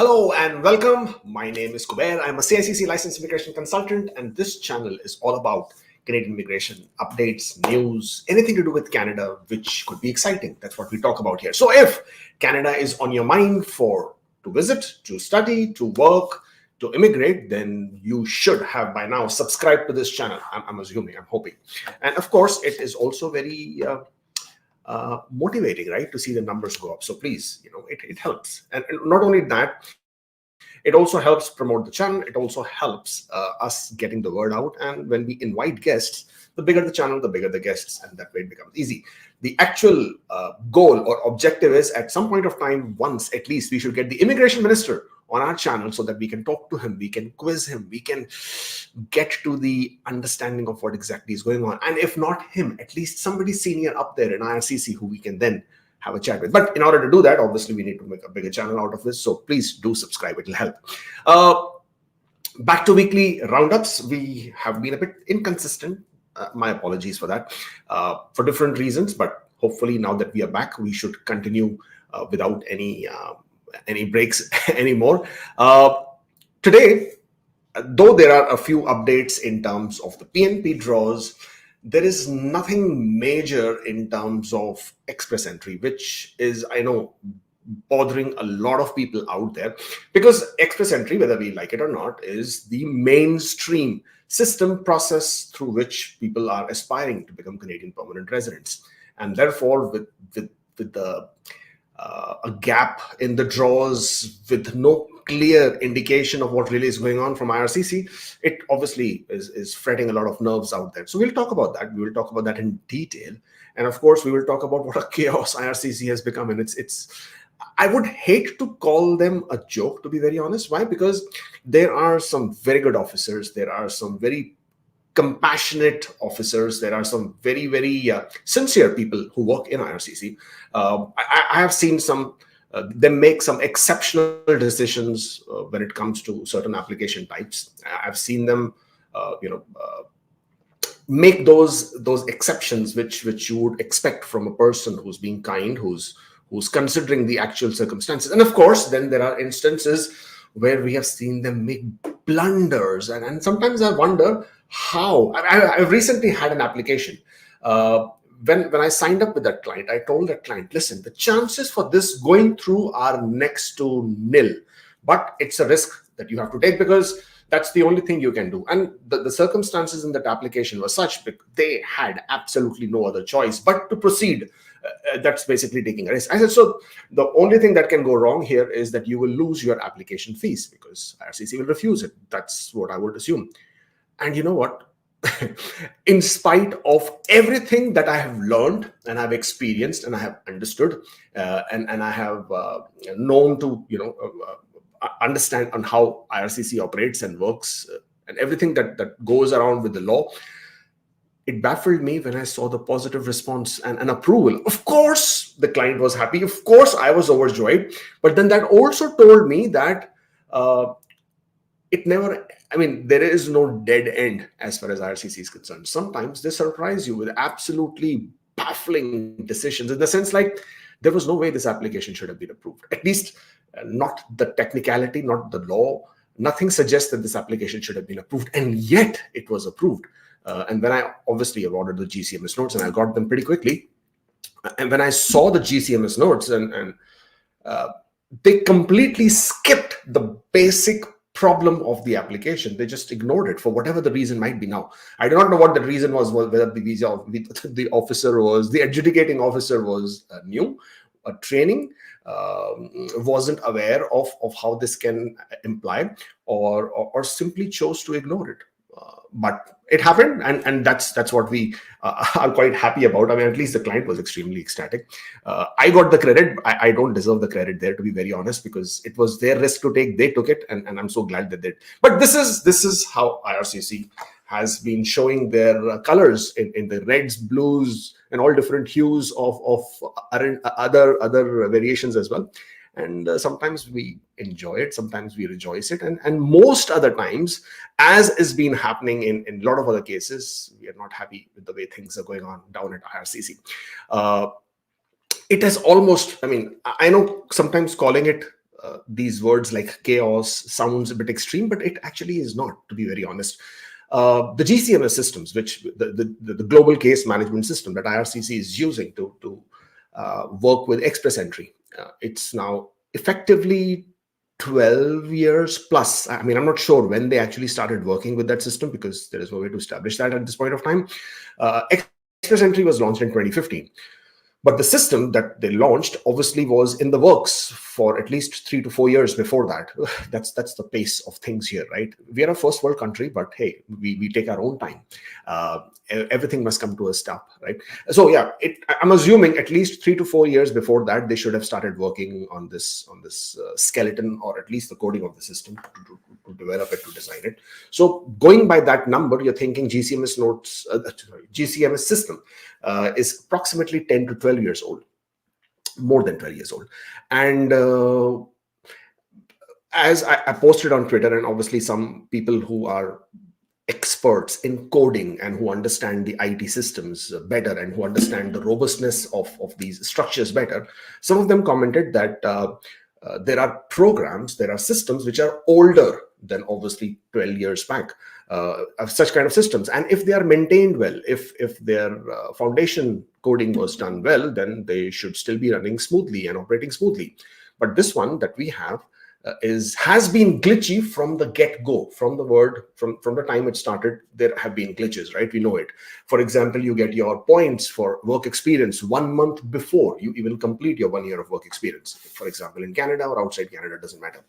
Hello and welcome. My name is Kubeir. I'm a IRCC licensed immigration consultant, and this channel is all about Canadian immigration updates, news, anything to do with Canada, which could be exciting. That's what we talk about here. So if Canada is on your mind to visit, to study, to work, to immigrate, then you should have by now subscribed to this channel. I'm assuming, I'm hoping. And of course, it is also very motivating, right, to see the numbers go up. So please, it helps. And not only that, it also helps promote the channel. It also helps us getting the word out. And when we invite guests, the bigger the channel, the bigger the guests, and that way it becomes easy. The actual goal or objective is at some point of time, once at least, we should get the immigration minister on our channel so that we can talk to him, we can quiz him, we can get to the understanding of what exactly is going on. And if not him, at least somebody senior up there in IRCC who we can then have a chat with. But in order to do that, obviously, we need to make a bigger channel out of this. So please do subscribe. It'll help. Back to weekly roundups. We have been a bit inconsistent. My apologies for that, for different reasons. But hopefully now that we are back, we should continue without any breaks anymore. Today, though there are a few updates in terms of the PNP draws, there is nothing major in terms of express entry, which is, I know, bothering a lot of people out there, because express entry, whether we like it or not, is the mainstream system process through which people are aspiring to become Canadian permanent residents. And therefore, with a gap in the draws, with no clear indication of what really is going on from IRCC, it obviously is fretting a lot of nerves out there. So we'll talk about that. We will talk about that in detail. And of course, we will talk about what a chaos IRCC has become. And I would hate to call them a joke, to be very honest. Why? Because there are some very good officers. There are some very compassionate officers. There are some very, very sincere people who work in IRCC. I have seen them make some exceptional decisions when it comes to certain application types. I've seen them, make those exceptions which you would expect from a person who's being kind, who's considering the actual circumstances. And of course, then there are instances where we have seen them make blunders, and sometimes I wonder how. I recently had an application. When I signed up with that client, I told that client, listen, the chances for this going through are next to nil, but it's a risk that you have to take because that's the only thing you can do. And the circumstances in that application were such that they had absolutely no other choice but to proceed. That's basically taking a risk. I said, so the only thing that can go wrong here is that you will lose your application fees because IRCC will refuse it. That's what I would assume. And you know what? In spite of everything that I have learned and I've experienced and I have understood and I have known to understand on how IRCC operates and works and everything that goes around with the law, it baffled me when I saw the positive response and approval. Of course, the client was happy. Of course, I was overjoyed. But then that also told me that there is no dead end as far as IRCC is concerned. Sometimes they surprise you with absolutely baffling decisions in the sense like there was no way this application should have been approved. At least not the technicality, not the law. Nothing suggests that this application should have been approved, and yet it was approved. And when I obviously ordered the GCMS notes, and I got them pretty quickly, and when I saw the GCMS notes, and they completely skipped the basic problem of the application. They just ignored it for whatever the reason might be. Now, I do not know what the reason was, whether the officer was, the adjudicating officer was new, training, wasn't aware of how this can imply, or simply chose to ignore it. But it happened, and that's what we are quite happy about. I mean, at least the client was extremely ecstatic. I got the credit. I don't deserve the credit there, to be very honest, because it was their risk to take. They took it, and I'm so glad that they did. But this is how IRCC has been showing their colors in the reds, blues, and all different hues of other variations as well. And sometimes we enjoy it, sometimes we rejoice it, and most other times, as is been happening in a lot of other cases, we are not happy with the way things are going on down at IRCC. It has almost, I know sometimes calling it these words like chaos sounds a bit extreme, but it actually is not, to be very honest. The GCMS systems, which the global case management system that IRCC is using to work with express entry, it's now effectively 12 years plus. I mean, I'm not sure when they actually started working with that system because there is no way to establish that at this point of time. Express entry was launched in 2015. But the system that they launched obviously was in the works for at least 3 to 4 years before that. That's the pace of things here, right? We are a first world country, but hey, we take our own time. Everything must come to a stop, right? So yeah, I'm assuming at least 3 to 4 years before that, they should have started working on this skeleton, or at least the coding of the system to develop it, to design it. So going by that number, you're thinking GCMS system is approximately 10 to 12 years old, more than 12 years old. And as I posted on Twitter, and obviously some people who are experts in coding and who understand the IT systems better and who understand the robustness of these structures better, some of them commented that there are programs, there are systems which are older than obviously 12 years back, of such kind of systems. And if they are maintained well, if their foundation coding was done well, then they should still be running smoothly and operating smoothly. But this one that we have has been glitchy from the get-go, from the time it started. There have been glitches, right? We know it. For example, you get your points for work experience 1 month before you even complete your 1 year of work experience. For example, in Canada or outside Canada, doesn't matter.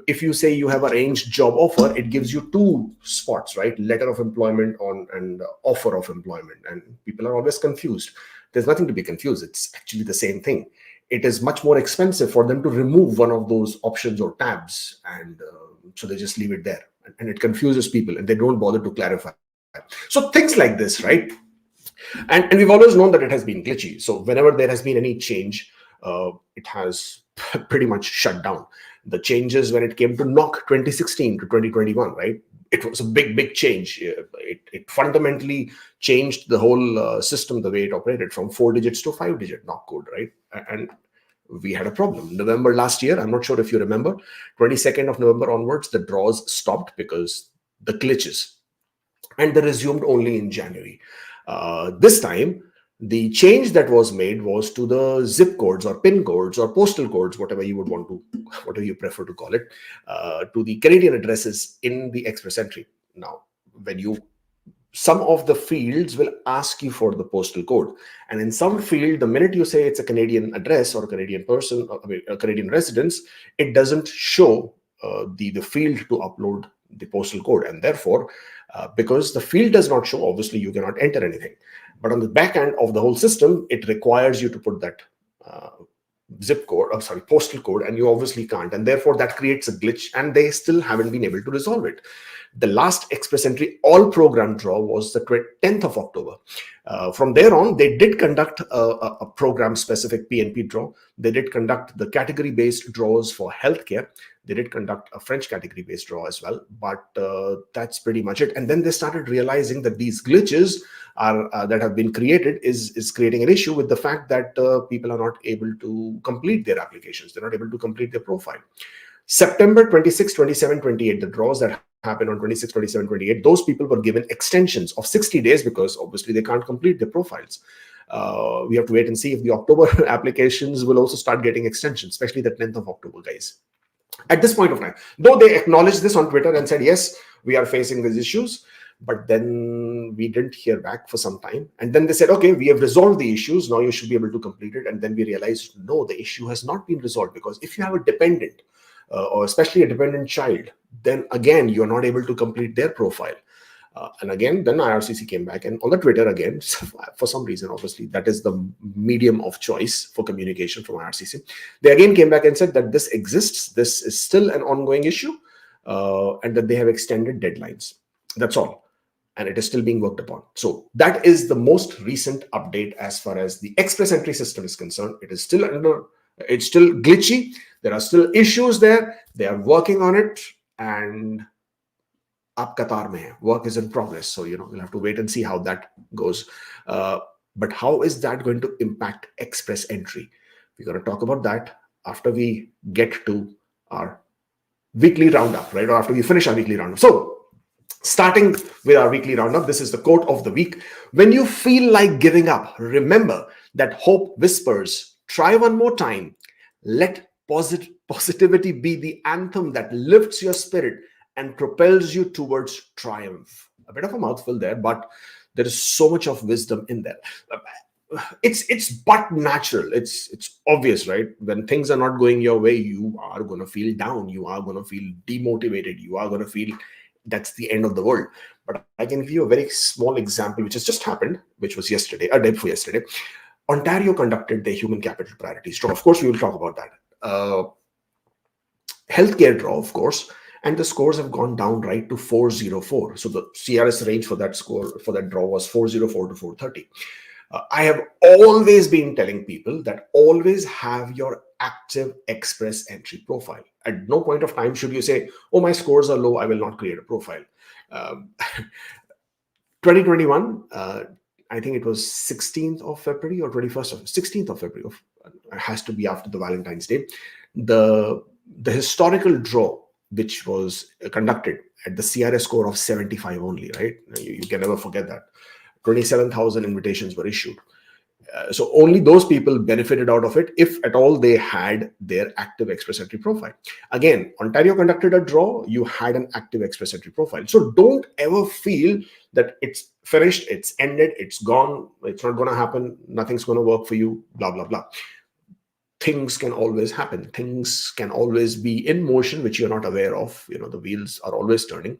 If you say you have arranged job offer, it gives you 2 spots, right? Letter of employment and offer of employment, and people are always confused. There's nothing to be confused. It's actually the same thing. It is much more expensive for them to remove one of those options or tabs, and so they just leave it there, and it confuses people, and they don't bother to clarify. So things like this, right? And we've always known that it has been glitchy. So whenever there has been any change, it has pretty much shut down. The changes when it came to NOC 2016 to 2021, right? It was a big change. It fundamentally changed the whole system, the way it operated, from 4 digits to 5-digit NOC code, right? And we had a problem. November last year, I'm not sure if you remember, 22nd of November onwards, the draws stopped because the glitches, and they resumed only in January. This time, the change that was made was to the zip codes or pin codes or postal codes, whatever you prefer to call it, to the Canadian addresses in the express entry. Now, some of the fields will ask you for the postal code, and in some field, the minute you say it's a Canadian address or a Canadian person, or a Canadian residence, it doesn't show the field to upload the postal code, and therefore, because the field does not show, obviously you cannot enter anything. But on the back end of the whole system, it requires you to put that postal code, and you obviously can't, and therefore that creates a glitch, and they still haven't been able to resolve it. The last express entry all program draw was the 10th of October. From there on, they did conduct a program specific PNP draw. They did conduct the category based draws for healthcare. They did conduct a French category based draw as well, but that's pretty much it. And then they started realizing that these glitches that have been created is creating an issue with the fact that people are not able to complete their applications. They're not able to complete their profile. September 26, 27, 28, the draws that happened on 26, 27, 28, those people were given extensions of 60 days because obviously they can't complete their profiles. We have to wait and see if the October applications will also start getting extensions, especially the 10th of October, guys. At this point of time, though they acknowledged this on Twitter and said, yes, we are facing these issues, but then we didn't hear back for some time. And then they said, okay, we have resolved the issues. Now you should be able to complete it. And then we realized, no, the issue has not been resolved, because if you have a dependent, or especially a dependent child, then again, you're not able to complete their profile. And again, then IRCC came back, and on the Twitter again, for some reason, obviously, that is the medium of choice for communication from IRCC. They again came back and said that this exists, this is still an ongoing issue, and that they have extended deadlines. That's all. And it is still being worked upon. So that is the most recent update as far as the express entry system is concerned. It is still it's still glitchy. There are still issues there. They are working on it, and up Qatar mein hai. Work is in progress. So, we'll have to wait and see how that goes. But how is that going to impact express entry? We're going to talk about that after we get to our weekly roundup, right? Or after we finish our weekly roundup. So starting with our weekly roundup, this is the quote of the week. When you feel like giving up, remember that hope whispers, try one more time. Let positivity be the anthem that lifts your spirit and propels you towards triumph. A bit of a mouthful there, but there is so much of wisdom in there. It's but natural. It's obvious, right? When things are not going your way, you are going to feel down. You are going to feel demotivated. You are going to feel that's the end of the world. But I can give you a very small example, which has just happened, which was yesterday, a day before yesterday. Ontario conducted the human capital priorities draw. Of course, we will talk about that. Healthcare draw, of course, and the scores have gone down right to 404. So the CRS range for that score, for that draw, was 404 to 430. I have always been telling people that always have your active express entry profile. At no point of time should you say, oh, my scores are low, I will not create a profile. 2021, I think it was 16th of February or 16th of February. It has to be after the Valentine's Day. The historical draw, which was conducted at the CRS score of 75 only, right? You can never forget that. 27,000 invitations were issued. So only those people benefited out of it, if at all they had their active express entry profile. Again, Ontario conducted a draw, you had an active express entry profile. So don't ever feel that it's finished, it's ended, it's gone, it's not going to happen, nothing's going to work for you, blah, blah, blah. Things can always happen. Things can always be in motion, which you're not aware of. The wheels are always turning.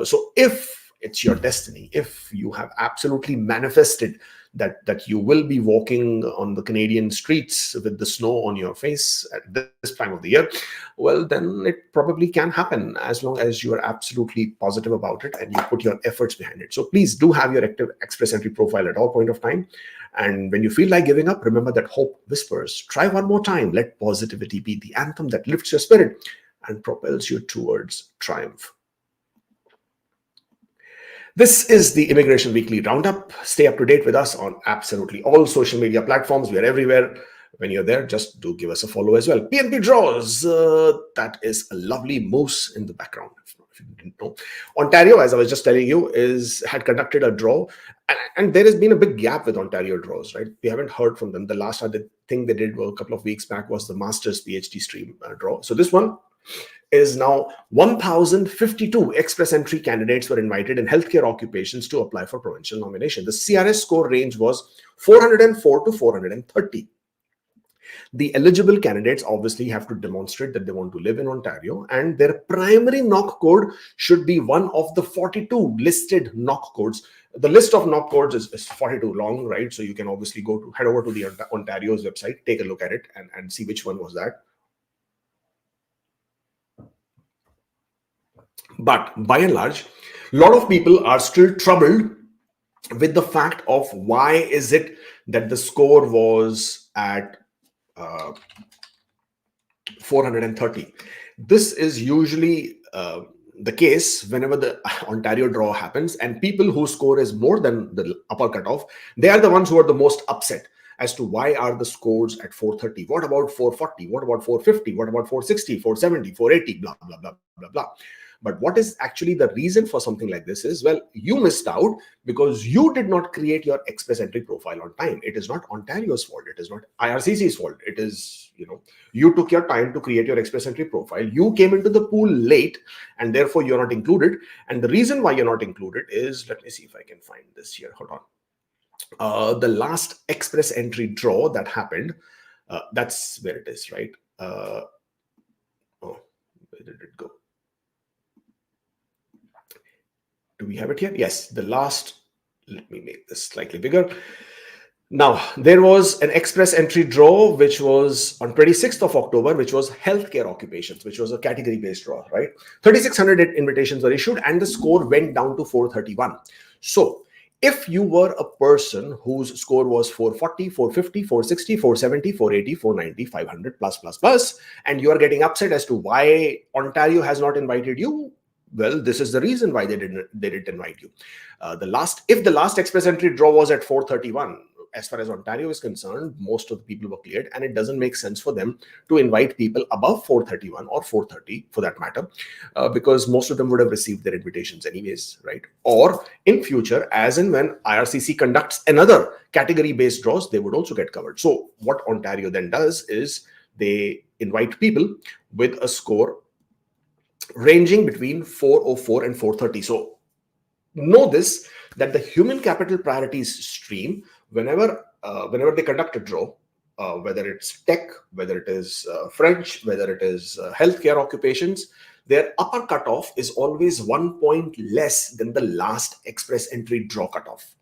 So if it's your destiny, if you have absolutely manifested that you will be walking on the Canadian streets with the snow on your face at this time of the year, well, then it probably can happen, as long as you are absolutely positive about it and you put your efforts behind it. So please do have your active express entry profile at all point of time. And when you feel like giving up, remember that hope whispers, try one more time. Let positivity be the anthem that lifts your spirit and propels you towards triumph. This is the Immigration Weekly Roundup. Stay up to date with us on absolutely all social media platforms. We are everywhere. When you're there, just do give us a follow as well. PNP draws. That is a lovely moose in the background. If you didn't know, Ontario, as I was just telling you, had conducted a draw, and there has been a big gap with Ontario draws. Right, we haven't heard from them. The last other thing they did a couple of weeks back was the Masters PhD stream draw. So this one is now 1,052 express entry candidates were invited in healthcare occupations to apply for provincial nomination. The CRS score range was 404 to 430. The eligible candidates obviously have to demonstrate that they want to live in Ontario, and their primary NOC code should be one of the 42 listed NOC codes. The list of NOC codes is 42 long, right? So you can obviously head over to the Ontario's website, take a look at it, and see which one was that. But by and large, a lot of people are still troubled with the fact of why is it that the score was at 430. This is usually the case whenever the Ontario draw happens, and people whose score is more than the upper cutoff, they are the ones who are the most upset as to why are the scores at 430. What about 440? What about 450? What about 460, 470, 480, blah, blah, blah, blah, blah. But what is actually the reason for something like this is, well, you missed out because you did not create your express entry profile on time. It is not Ontario's fault. It is not IRCC's fault. It is, you took your time to create your express entry profile. You came into the pool late, and therefore you're not included. And the reason why you're not included is, let me see if I can find this here. Hold on. The last express entry draw that happened, that's where it is, right? Where did it go? Do we have it here? Yes, the last, let me make this slightly bigger. Now, there was an express entry draw, which was on 26th of October, which was healthcare occupations, which was a category-based draw, right? 3,600 invitations were issued, and the score went down to 431. So, if you were a person whose score was 440, 450, 460, 470, 480, 490, 500, plus, and you are getting upset as to why Ontario has not invited you, well, this is the reason why they didn't invite you. If the last express entry draw was at 431, as far as Ontario is concerned, most of the people were cleared, and it doesn't make sense for them to invite people above 431 or 430 for that matter, because most of them would have received their invitations anyways, right? Or in future, as and when IRCC conducts another category-based draws, they would also get covered. So what Ontario then does is they invite people with a score ranging between 404 and 430. So know this, that the human capital priorities stream, whenever they conduct a draw, whether it's tech, whether it is French, whether it is healthcare occupations, their upper cutoff is always 1 point less than the last express entry draw cutoff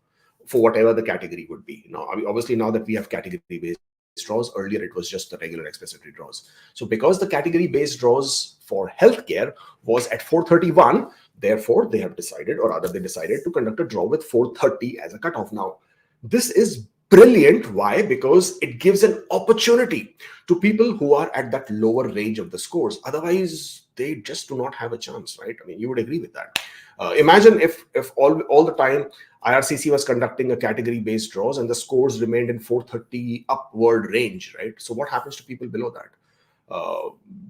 for whatever the category would be. Now, obviously, now that we have category-based draws, earlier it was just the regular express entry draws. So because the category-based draws for healthcare was at 431, therefore they have decided, or rather they decided to conduct a draw with 430 as a cutoff. Now, this is brilliant. Why? Because it gives an opportunity to people who are at that lower range of the scores. Otherwise, they just do not have a chance, right? I mean, you would agree with that. Imagine if all the time IRCC was conducting a category-based draws and the scores remained in 430 upward range, right? So what happens to people below that?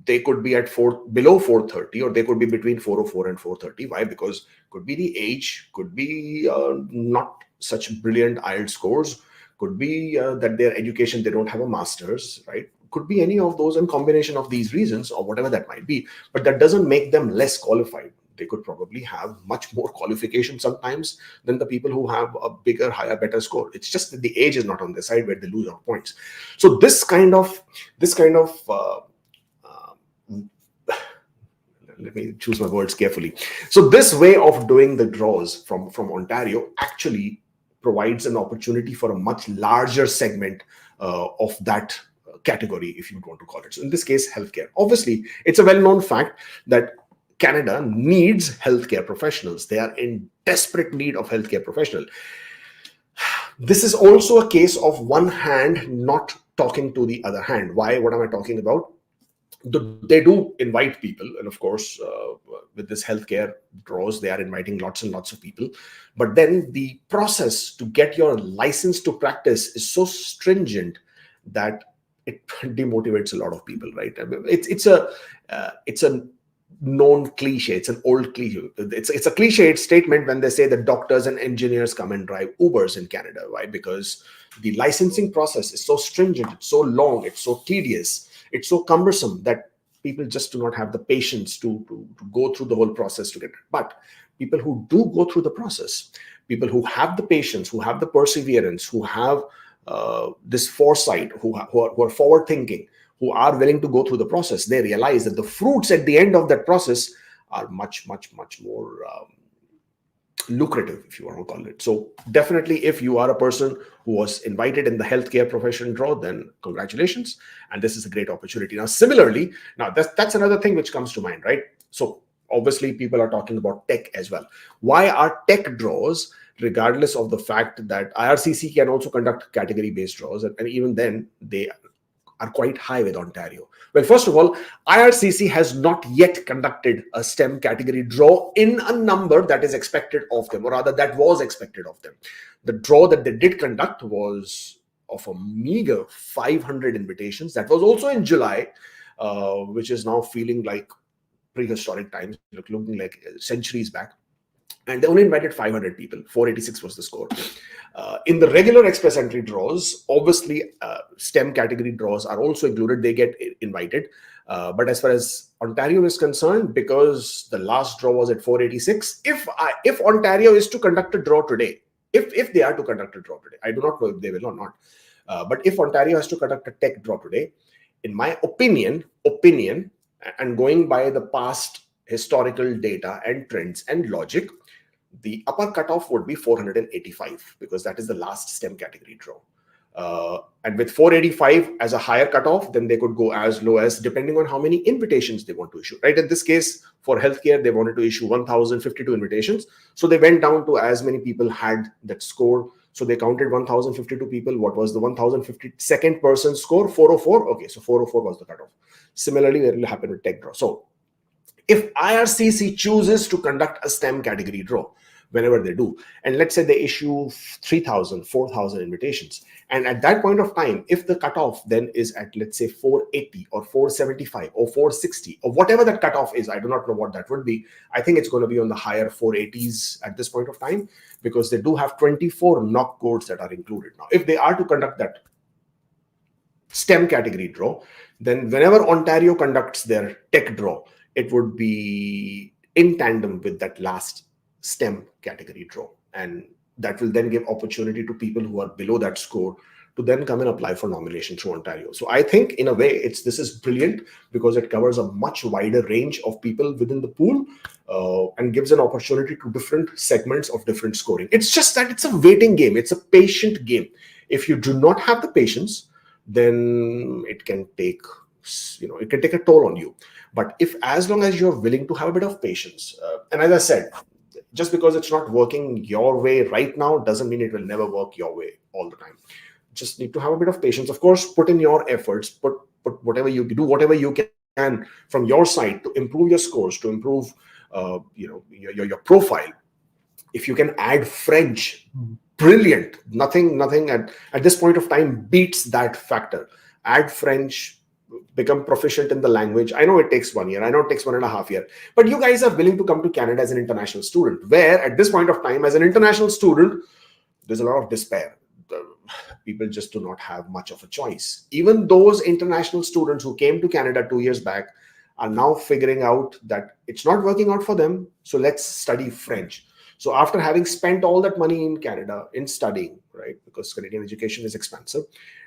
They could be at below 430, or they could be between 404 and 430. Why? Because could be the age, could be not such brilliant IELTS scores, could be that their education, they don't have a master's, right? Could be any of those, in combination of these reasons or whatever that might be. But that doesn't make them less qualified. They could probably have much more qualification sometimes than the people who have a bigger, higher, better score. It's just that the age is not on their side where they lose out points. So this kind of let me choose my words carefully. So this way of doing the draws from Ontario actually provides an opportunity for a much larger segment of that category, if you want to call it. So in this case, healthcare. Obviously, it's a well-known fact that Canada needs healthcare professionals. They are in desperate need of healthcare professionals. This is also a case of one hand not talking to the other hand. Why? What am I talking about? They do invite people, and of course, with this healthcare draws, they are inviting lots and lots of people. But then the process to get your license to practice is so stringent that it demotivates a lot of people, right? I mean, it's a known cliche. It's an old cliche. It's a cliched statement when they say that doctors and engineers come and drive Ubers in Canada. Why? Because the licensing process is so stringent, it's so long, it's so tedious, it's so cumbersome that people just do not have the patience to go through the whole process to get it. But people who do go through the process, people who have the patience, who have the perseverance, who have this foresight, who are forward thinking, who are willing to go through the process, they realize that the fruits at the end of that process are much, much, much more lucrative, if you want to call it. So definitely, if you are a person who was invited in the healthcare profession draw, then congratulations, and this is a great opportunity. Now, similarly, that's another thing which comes to mind, right? So obviously, people are talking about tech as well. Why are tech draws, regardless of the fact that IRCC can also conduct category-based draws, and even then they are quite high with Ontario? Well, first of all, IRCC has not yet conducted a STEM category draw in a number that is expected of them, or rather that was expected of them. The draw that they did conduct was of a meager 500 invitations. That was also in July, which is now feeling like prehistoric times, looking like centuries back. And they only invited 500 people. 486 was the score. In the regular express entry draws, obviously STEM category draws are also included. They get invited. But as far as Ontario is concerned, because the last draw was at 486, if Ontario is to conduct a draw today, if they are to conduct a draw today, I do not know if they will or not. But if Ontario has to conduct a tech draw today, in my opinion, and going by the past historical data and trends and logic, the upper cutoff would be 485, because that is the last STEM category draw. And with 485 as a higher cutoff, then they could go as low as, depending on how many invitations they want to issue, right? In this case, for healthcare, they wanted to issue 1,052 invitations. So they went down to as many people had that score. So they counted 1,052 people. What was the 1,052nd person score? 404. Okay, so 404 was the cutoff. Similarly, it will happen with tech draw. So if IRCC chooses to conduct a STEM category draw, whenever they do. And let's say they issue 3,000, 4,000 invitations. And at that point of time, if the cutoff then is at, let's say, 480 or 475 or 460 or whatever that cutoff is, I do not know what that would be. I think it's going to be on the higher 480s at this point of time, because they do have 24 NOC codes that are included. Now, if they are to conduct that STEM category draw, then whenever Ontario conducts their tech draw, it would be in tandem with that last STEM category draw. And that will then give opportunity to people who are below that score to then come and apply for nomination through Ontario. So I think in a way, this is brilliant, because it covers a much wider range of people within the pool and gives an opportunity to different segments of different scoring. It's just that it's a waiting game. It's a patient game. If you do not have the patience, then it can take a toll on you. But if, as long as you're willing to have a bit of patience, and as I said, just because it's not working your way right now doesn't mean it will never work your way all the time. Just need to have a bit of patience. Of course, put in your efforts, put whatever you do, whatever you can from your side to improve your scores, to improve your profile. If you can add French, brilliant. Nothing at this point of time beats that factor. Add French, become proficient in the language. I know it takes 1 year. I know it takes 1.5 years. But you guys are willing to come to Canada as an international student, where at this point of time, as an international student, there's a lot of despair. People just do not have much of a choice. Even those international students who came to Canada 2 years back are now figuring out that it's not working out for them. So let's study French. So after having spent all that money in Canada in studying, right, because Canadian education is expensive,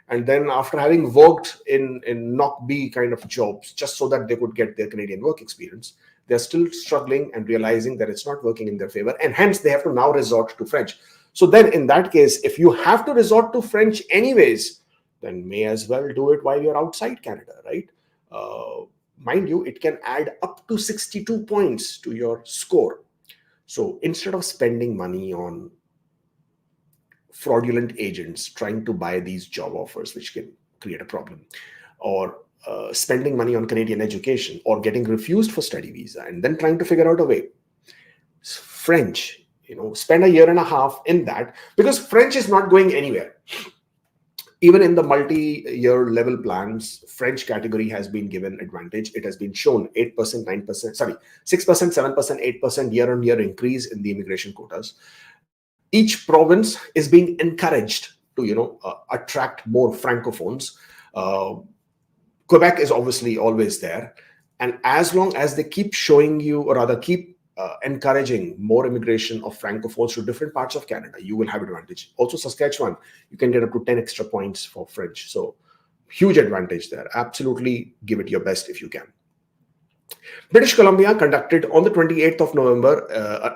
and then after having worked in NOC B kind of jobs just so that they could get their Canadian work experience, they're still struggling and realizing that it's not working in their favor, and hence they have to now resort to French. So then in that case, if you have to resort to French anyways, then may as well do it while you're outside Canada, right? Mind you, it can add up to 62 points to your score. So instead of spending money on fraudulent agents trying to buy these job offers, which can create a problem, or spending money on Canadian education, or getting refused for study visa and then trying to figure out a way, French, spend a year and a half in that, because French is not going anywhere. Even in the multi-year level plans, French category has been given advantage. It has been shown 8%, 9%, sorry, 6%, 7%, 8% year-on-year increase in the immigration quotas. Each province is being encouraged to, attract more francophones. Quebec is obviously always there. And as long as they keep showing you, or rather keep encouraging more immigration of francophones to different parts of Canada, you will have advantage. Also, Saskatchewan, you can get up to 10 extra points for French. So huge advantage there. Absolutely give it your best if you can. British Columbia conducted on the 28th of November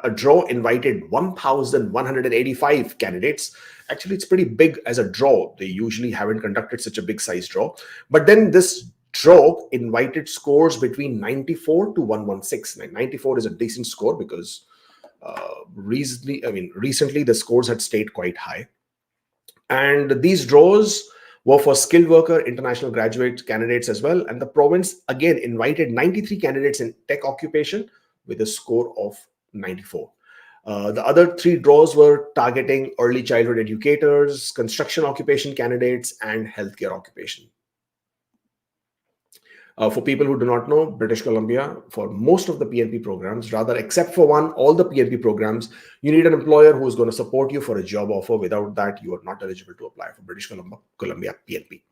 a draw, invited 1,185 candidates. Actually, it's pretty big as a draw. They usually haven't conducted such a big size draw. But then this draw invited scores between 94 to 116. 94 is a decent score, because recently the scores had stayed quite high. And these draws were for skilled worker, international graduate candidates as well. And the province again invited 93 candidates in tech occupation with a score of 94. The other three draws were targeting early childhood educators, construction occupation candidates, and healthcare occupation. For people who do not know, British Columbia, for most of the PNP programs, rather except for one, all the PNP programs, you need an employer who is going to support you for a job offer. Without that, you are not eligible to apply for British Columbia PNP.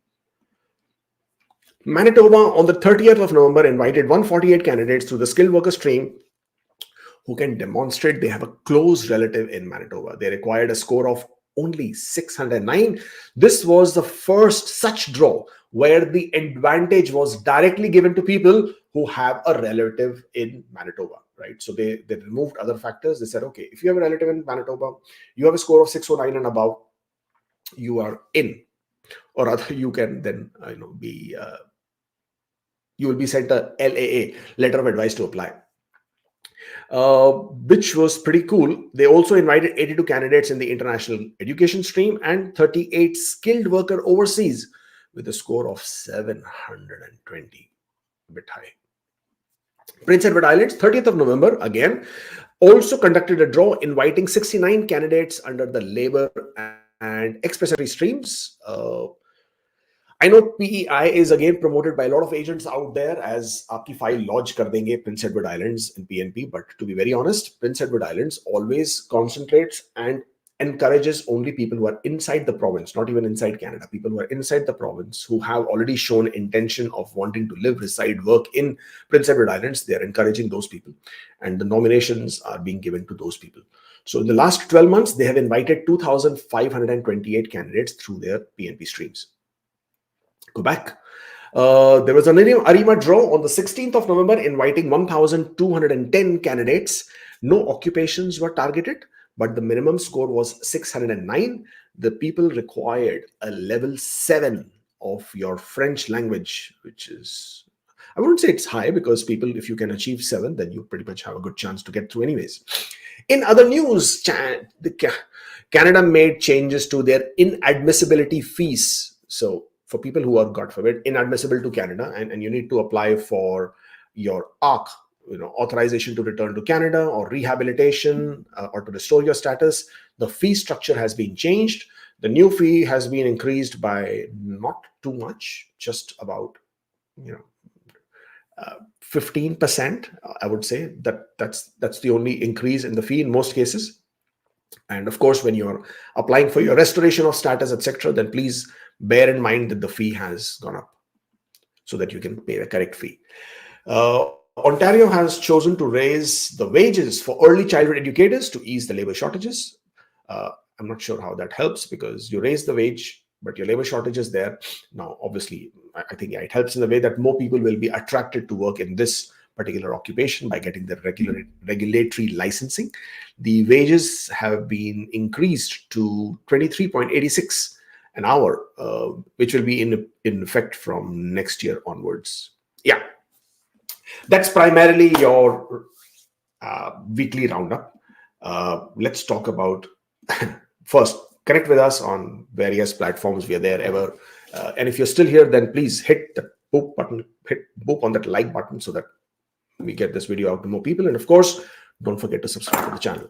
Manitoba, on the 30th of November, invited 148 candidates to the skilled worker stream who can demonstrate they have a close relative in Manitoba. They required a score of only 609. This was the first such draw where the advantage was directly given to people who have a relative in Manitoba, right? So they removed other factors. They said, okay, if you have a relative in Manitoba, you have a score of 609 and above, you are in. Or rather, you can then you will be sent a LAA, letter of advice to apply. Which was pretty cool. They also invited 82 candidates in the international education stream and 38 skilled worker overseas with a score of 720, a bit high. Prince Edward Islands, 30th of November, again, also conducted a draw inviting 69 candidates under the labor and expressatory streams. I know PEI is again promoted by a lot of agents out there as aapki file lodge kar denge Prince Edward Islands in PNP. But to be very honest, Prince Edward Islands always concentrates and encourages only people who are inside the province, not even inside Canada. People who are inside the province who have already shown intention of wanting to live, reside, work in Prince Edward Islands. They are encouraging those people, and the nominations are being given to those people. So in the last 12 months, they have invited 2,528 candidates through their PNP streams. Go back. There was an Arima draw on the 16th of November inviting 1,210 candidates. No occupations were targeted, but the minimum score was 609. The people required a level 7 of your French language, which is, I wouldn't say it's high, because people, if you can achieve 7, then you pretty much have a good chance to get through anyways. In other news, Canada made changes to their inadmissibility fees. So for people who are, God forbid, inadmissible to Canada, and you need to apply for your ARC, authorization to return to Canada, or rehabilitation, or to restore your status, the fee structure has been changed. The new fee has been increased by not too much, just about 15%. I would say that's the only increase in the fee in most cases. And of course, when you're applying for your restoration of status, etc., then please bear in mind that the fee has gone up so that you can pay the correct fee. Ontario has chosen to raise the wages for early childhood educators to ease the labor shortages. I'm not sure how that helps, because you raise the wage, but your labor shortage is there. Now, obviously, I think it helps in the way that more people will be attracted to work in this particular occupation by getting the regulatory licensing. The wages have been increased to 23.86 an hour, which will be in effect from next year onwards. Yeah, that's primarily your weekly roundup. Let's talk about first. Connect with us on various platforms. We are there ever. And if you're still here, then please hit the boop button, hit boop on that like button so that we get this video out to more people. And of course, don't forget to subscribe to the channel.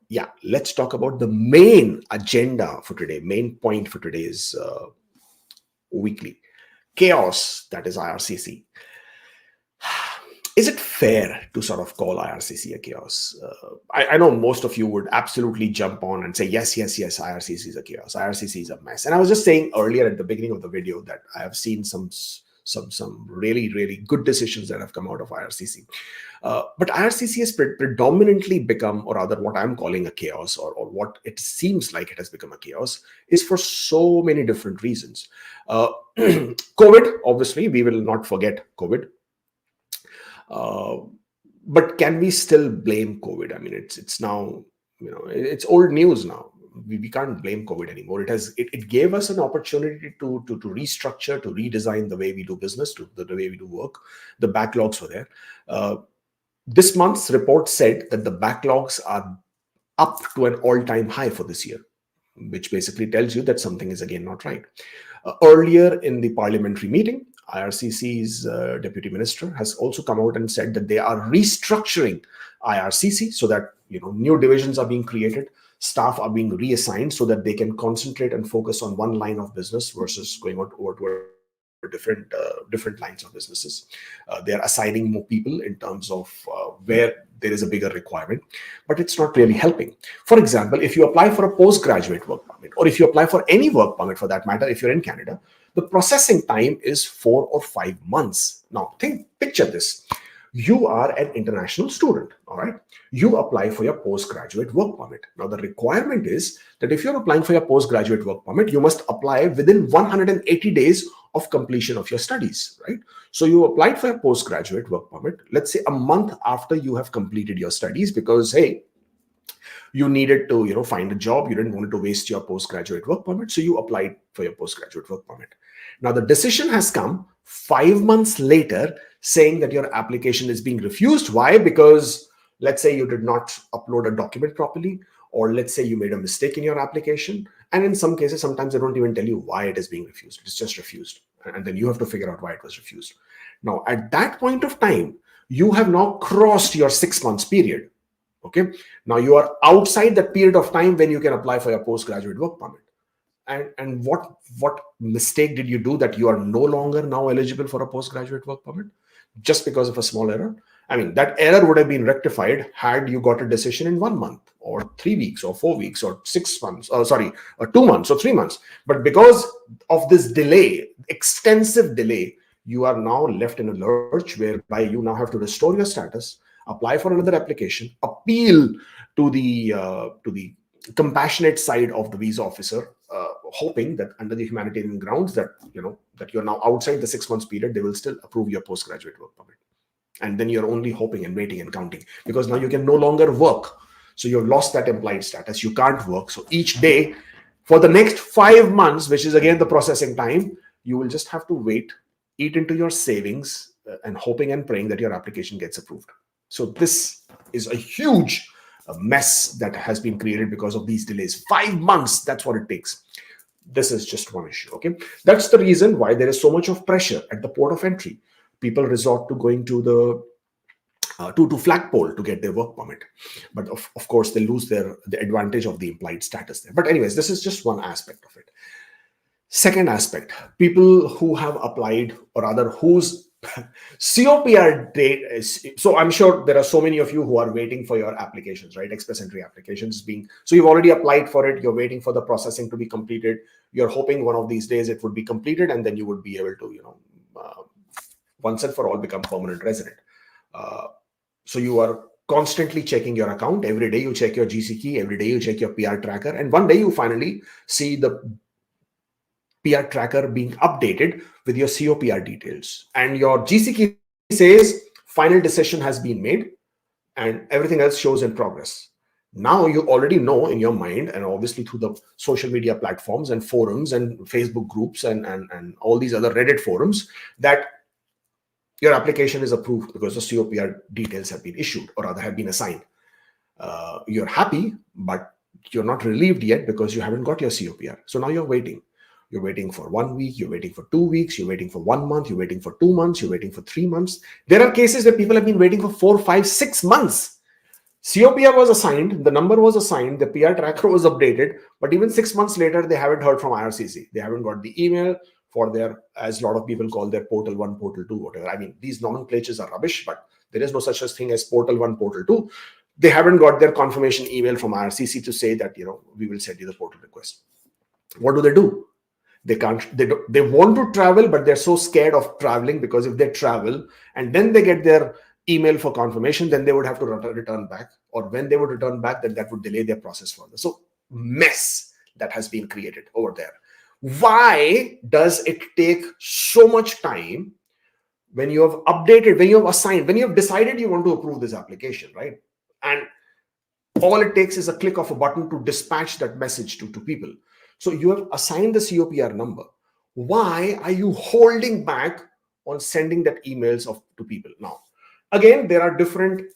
Yeah, let's talk about the main agenda for today, main point for today's weekly. Chaos, that is IRCC. Is it fair to sort of call IRCC a chaos? I know most of you would absolutely jump on and say, yes, IRCC is a chaos. IRCC is a mess. And I was just saying earlier at the beginning of the video that I have seen some really, really good decisions that have come out of IRCC. But IRCC has predominantly become, or rather what I'm calling a chaos, or what it seems like it has become a chaos, is for so many different reasons. COVID, obviously, we will not forget COVID. But can we still blame COVID? I mean, it's now, it's old news now. We can't blame COVID anymore. It gave us an opportunity to restructure, to redesign the way we do business, the way we do work. The backlogs were there. This month's report said that the backlogs are up to an all-time high for this year, which basically tells you that something is again not right. Earlier in the parliamentary meeting, IRCC's deputy minister has also come out and said that they are restructuring IRCC so that new divisions are being created, staff are being reassigned so that they can concentrate and focus on one line of business versus going out over to different lines of businesses. They are assigning more people in terms of where there is a bigger requirement, but it's not really helping. For example, if you apply for a postgraduate work permit, or if you apply for any work permit for that matter, if you're in Canada, the processing time is 4 or 5 months. Now, picture this. You are an international student, all right? You apply for your postgraduate work permit. Now, the requirement is that if you're applying for your postgraduate work permit, you must apply within 180 days of completion of your studies, right? So you applied for a postgraduate work permit, let's say a month after you have completed your studies, because, hey, you needed to, find a job. You didn't want to waste your postgraduate work permit. So you applied for your postgraduate work permit. Now, the decision has come 5 months later saying that your application is being refused. Why? Because let's say you did not upload a document properly, or let's say you made a mistake in your application. And in some cases, sometimes they don't even tell you why it is being refused. It's just refused. And then you have to figure out why it was refused. Now, at that point of time, you have now crossed your 6 months period. Okay. Now you are outside that period of time when you can apply for your postgraduate work permit. And what mistake did you do that you are no longer now eligible for a postgraduate work permit just because of a small error? I mean, that error would have been rectified had you got a decision in 1 month or 3 weeks or 4 weeks or 6 months, or 2 months or 3 months. But because of this delay, extensive delay, you are now left in a lurch whereby you now have to restore your status, apply for another application, appeal to the compassionate side of the visa officer, hoping that under the humanitarian grounds that that you're now outside the 6 months period, they will still approve your postgraduate work permit. And then you're only hoping and waiting and counting, because now you can no longer work. So you've lost that implied status. You can't work. So each day for the next 5 months, which is again the processing time, you will just have to wait, eat into your savings, and hoping and praying that your application gets approved. So this is a huge mess that has been created because of these delays. 5 months, that's what it takes. This is just one issue. Okay, that's the reason why there is so much of pressure at the port of entry. People resort to going to the to flagpole to get their work permit, but of course they lose the advantage of the implied status there. But anyways, this is just one aspect of it. Second aspect, people who have applied, or rather whose COPR date is, so I'm sure there are so many of you who are waiting for your applications, right? Express entry applications so you've already applied for it, you're waiting for the processing to be completed, you're hoping one of these days it would be completed, and then you would be able to, once and for all become permanent resident. So you are constantly checking your account. Every day you check your GC key, every day you check your PR tracker, and one day you finally see the PR tracker being updated with your COPR details, and your GC key says final decision has been made and everything else shows in progress. Now you already know in your mind, and obviously through the social media platforms and forums and Facebook groups and all these other Reddit forums, that your application is approved because the COPR details have been issued, or rather have been assigned. You're happy, but you're not relieved yet because you haven't got your COPR. So now you're waiting. You're waiting for 1 week, you're waiting for 2 weeks, you're waiting for 1 month, you're waiting for 2 months, you're waiting for 3 months. There are cases where people have been waiting for 4, 5, 6 months. COPR was assigned, the number was assigned, the PR tracker was updated, but even 6 months later, they haven't heard from IRCC. They haven't got the email for their, as a lot of people call their portal 1, portal 2, whatever. I mean, these nomenclatures are rubbish, but there is no such thing as portal 1, portal 2. They haven't got their confirmation email from IRCC to say that, we will send you the portal request. What do? They can't, they want to travel, but they're so scared of traveling, because if they travel and then they get their email for confirmation, then they would have to return back, or when they would return back, then that would delay their process further. So mess that has been created over there. Why does it take so much time when you have updated, when you have assigned, when you have decided you want to approve this application, right? And all it takes is a click of a button to dispatch that message to people. So you have assigned the COPR number. Why are you holding back on sending that emails to people? Now, again, there are different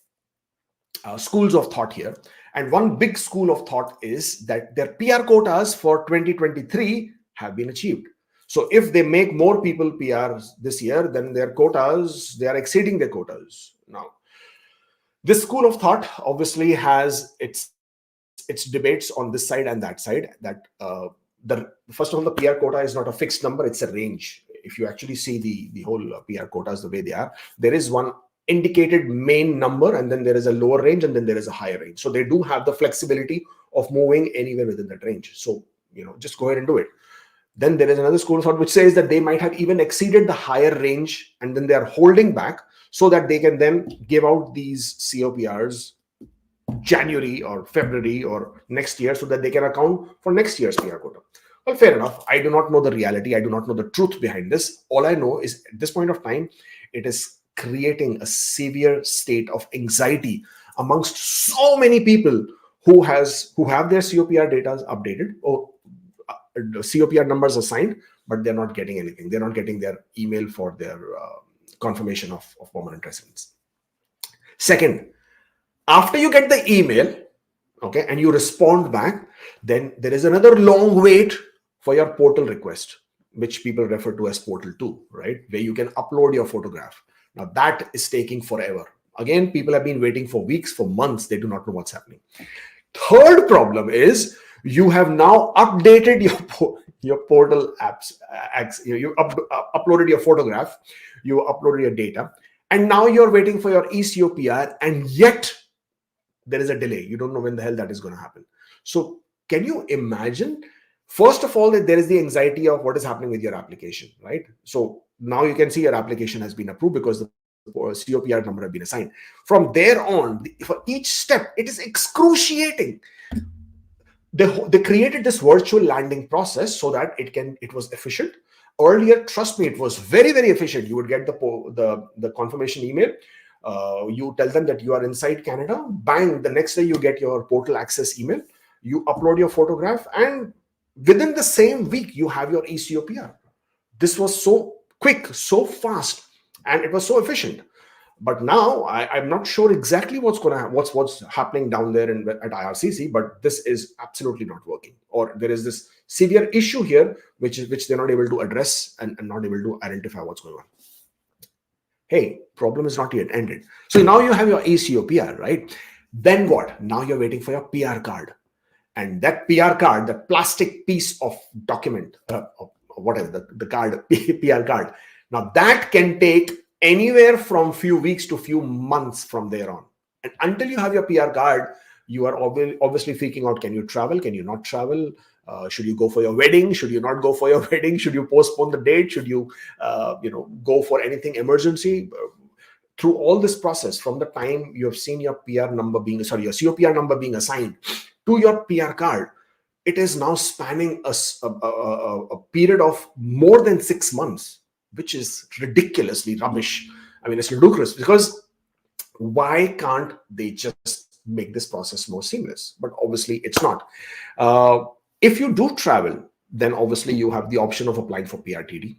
schools of thought here. And one big school of thought is that their PR quotas for 2023 have been achieved. So if they make more people PRs this year, then their quotas, they are exceeding their quotas. Now, this school of thought obviously has its debates on this side and that side. That first of all, the PR quota is not a fixed number, it's a range. If you actually see the whole PR quotas the way they are, there is one indicated main number, and then there is a lower range, and then there is a higher range. So they do have the flexibility of moving anywhere within that range. So, just go ahead and do it. Then there is another school of thought which says that they might have even exceeded the higher range, and then they are holding back so that they can then give out these COPRs January or February or next year, so that they can account for next year's PR quota. Well, fair enough. I do not know the reality. I do not know the truth behind this. All I know is at this point of time, it is creating a severe state of anxiety amongst so many people who have their COPR data updated, or the COPR numbers assigned, but they're not getting anything. They're not getting their email for their confirmation of permanent residence. Second, after you get the email, okay, and you respond back, then there is another long wait for your portal request, which people refer to as portal 2, right? Where you can upload your photograph. Now that is taking forever. Again, people have been waiting for weeks, for months. They do not know what's happening. Third problem is you have now updated your portal apps. You uploaded your photograph, you uploaded your data, and now you're waiting for your ECOPR, and yet there is a delay. You don't know when the hell that is going to happen. So can you imagine? First of all, that there is the anxiety of what is happening with your application, right? So now you can see your application has been approved because the COPR number has been assigned. From there on, for each step, it is excruciating. They created this virtual landing process so that it was efficient. Earlier, trust me, it was very, very efficient. You would get the confirmation email. You tell them that you are inside Canada. Bang, the next day you get your portal access email. You upload your photograph, and within the same week, you have your ECOPR. This was so quick, so fast, and it was so efficient. But now I'm not sure exactly what's happening down there at IRCC, but this is absolutely not working. Or there is this severe issue here, which they're not able to address and not able to identify what's going on. Hey, problem is not yet ended. So now you have your ECOPR, right? Then what? Now you're waiting for your PR card. And that PR card, that plastic piece of document, whatever, the card, PR card, now that can take anywhere from few weeks to few months from there on. And until you have your PR card, you are obviously freaking out. Can you travel? Can you not travel? Should you go for your wedding? Should you not go for your wedding? Should you postpone the date? Should you, go for anything emergency? Through all this process, from the time you have seen your your COPR number being assigned to your PR card, it is now spanning a period of more than 6 months, which is ridiculously rubbish. I mean, it's ludicrous, because why can't they just make this process more seamless? But obviously it's not. If you do travel, then obviously you have the option of applying for PRTD.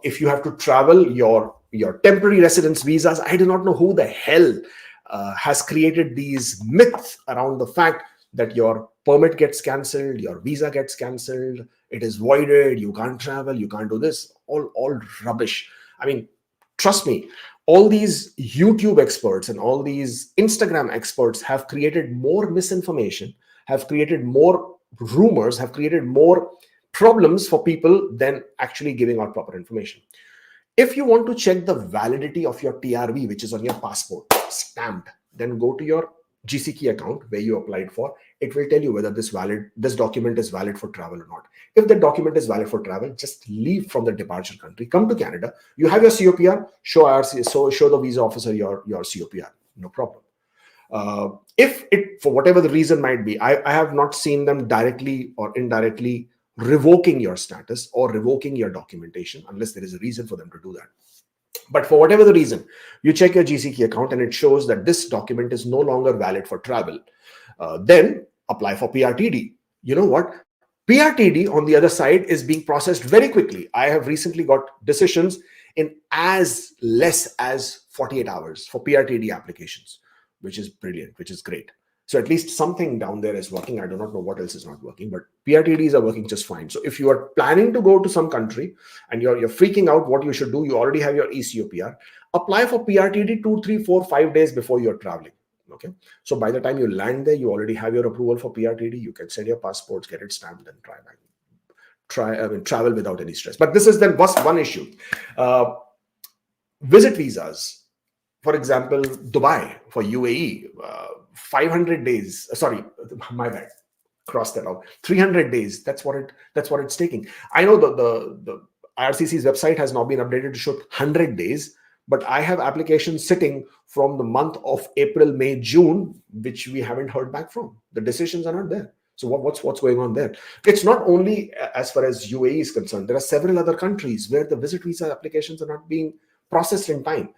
If you have to travel, your temporary residence visas, I do not know who the hell has created these myths around the fact that your permit gets cancelled, your visa gets cancelled, it is voided, you can't travel, you can't do this. All rubbish. I mean, trust me, all these YouTube experts and all these Instagram experts have created more misinformation, have created more rumors, have created more problems for people than actually giving out proper information. If you want to check the validity of your TRV, which is on your passport, stamped, then go to your GCK account where you applied for. It will tell you whether this document is valid for travel or not. If the document is valid for travel, just leave from the departure country, come to Canada. You have your COPR, show the visa officer your COPR, no problem. If it, for whatever the reason might be, I have not seen them directly or indirectly revoking your status or revoking your documentation unless there is a reason for them to do that. But for whatever the reason, you check your GCK account and it shows that this document is no longer valid for travel. Then apply for PRTD. You know what? PRTD on the other side is being processed very quickly. I have recently got decisions in as less as 48 hours for PRTD applications, which is brilliant, which is great. So at least something down there is working. I do not know what else is not working, but PRTDs are working just fine. So if you are planning to go to some country and you're freaking out what you should do, you already have your ECOPR, apply for PRTD 2, 3, 4, 5 days before you're traveling. Okay. So by the time you land there, you already have your approval for PRTD. You can send your passports, get it stamped, and travel without any stress. But this is then one issue. Visit visas. For example, Dubai for UAE, 500 days. Sorry, my bad. Cross that out. 300 days. That's what it's taking. I know the IRCC's website has now been updated to show 100 days, but I have applications sitting from the month of April, May, June, which we haven't heard back from. The decisions are not there. So what's going on there? It's not only as far as UAE is concerned. There are several other countries where the visit visa applications are not being processed in time.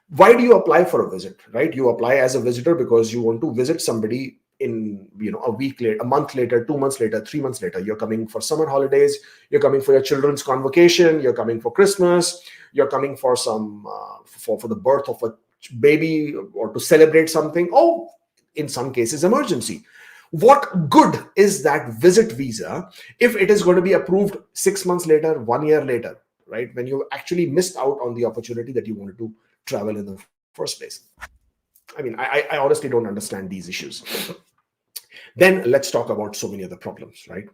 Why do you apply for a visit, right? You apply as a visitor because you want to visit somebody in, a week later, a month later, 2 months later, 3 months later. You're coming for summer holidays, you're coming for your children's convocation, you're coming for Christmas, you're coming for some for the birth of a baby or to celebrate something, or in some cases emergency. What good is that visit visa if it is going to be approved 6 months later, 1 year later, right? When you actually missed out on the opportunity that you wanted to travel in the first place? I mean, I honestly don't understand these issues. Then let's talk about so many other problems, right?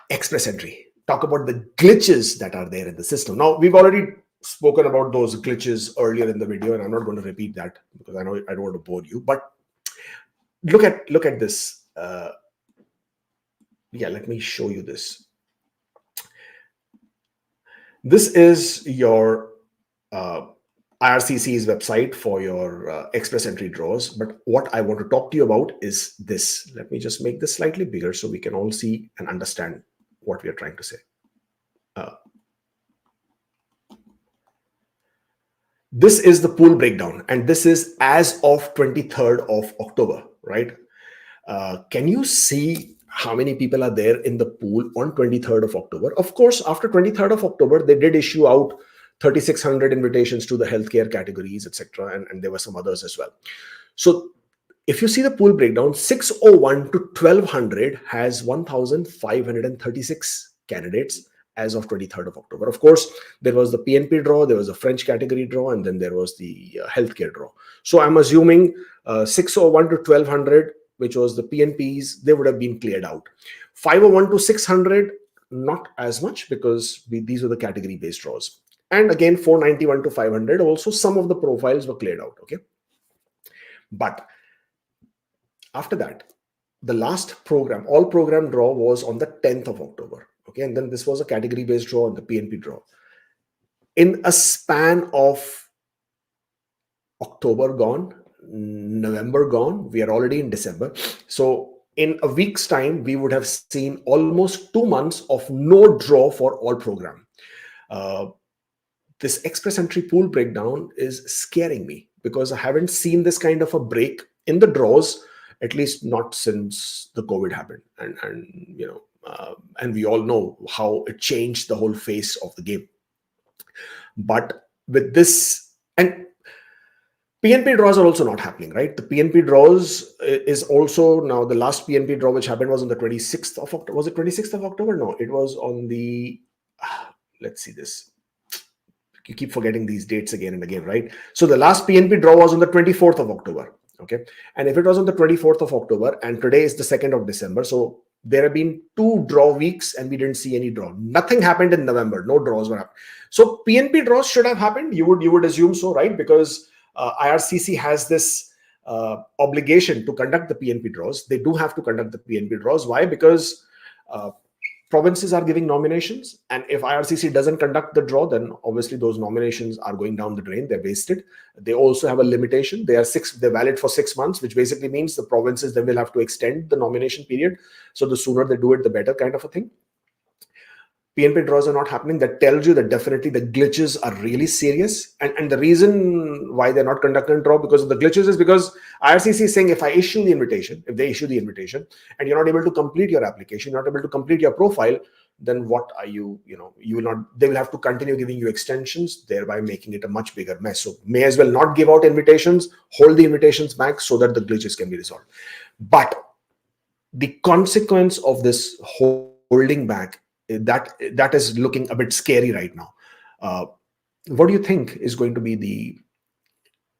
Express entry. Talk about the glitches that are there in the system. Now, we've already spoken about those glitches earlier in the video, and I'm not going to repeat that because I know I don't want to bore you. But look at this. Yeah, let me show you this. This is your IRCC's website for your express entry draws. But what I want to talk to you about is this. Let me just make this slightly bigger so we can all see and understand what we are trying to say. This is the pool breakdown, and this is as of 23rd of October, right? Can you see how many people are there in the pool on 23rd of October? Of course, after 23rd of October, they did issue out 3,600 invitations to the healthcare categories, etc., and there were some others as well. So if you see the pool breakdown, 601 to 1200 has 1,536 candidates as of 23rd of October. Of course, there was the PNP draw, there was a French category draw, and then there was the healthcare draw. So I'm assuming 601 to 1200, which was the PNPs, they would have been cleared out. 501 to 600, not as much because these were the category-based draws. And again, 491 to 500, also some of the profiles were cleared out, okay? But after that, the last program, all program draw was on the 10th of October, okay? And then this was a category-based draw and the PNP draw. In a span of October gone, November gone, we are already in December. So in a week's time, we would have seen almost 2 months of no draw for all program. This express entry pool breakdown is scaring me because I haven't seen this kind of a break in the draws, at least not since the COVID happened. And you know, and we all know how it changed the whole face of the game. But with this, and PNP draws are also not happening, right? The PNP draws is also now, the last PNP draw which happened was on the 26th of October. Was it 26th of October? No, it was on the, let's see this. You keep forgetting these dates again and again, right? So the last PNP draw was on the 24th of October, okay? And if it was on the 24th of October and today is the 2nd of December, so there have been 2 draw weeks and we didn't see any draw. Nothing happened in November. No draws were happening. So PNP draws should have happened. You would assume so, right? Because IRCC has this obligation to conduct the PNP draws. They do have to conduct the PNP draws. Why? Because provinces are giving nominations, and if IRCC doesn't conduct the draw, then obviously those nominations are going down the drain. They're wasted. They also have a limitation. They're valid for 6 months, which basically means the provinces then will have to extend the nomination period. So the sooner they do it, the better, kind of a thing. PNP draws are not happening. That tells you that definitely the glitches are really serious. And the reason why they're not conducting a draw because of the glitches is because IRCC is saying if I issue the invitation, if they issue the invitation and you're not able to complete your application, not able to complete your profile, then what are you, you will not, they will have to continue giving you extensions, thereby making it a much bigger mess. So may as well not give out invitations, hold the invitations back so that the glitches can be resolved. But the consequence of this holding back, that is looking a bit scary right now. What do you think is going to be the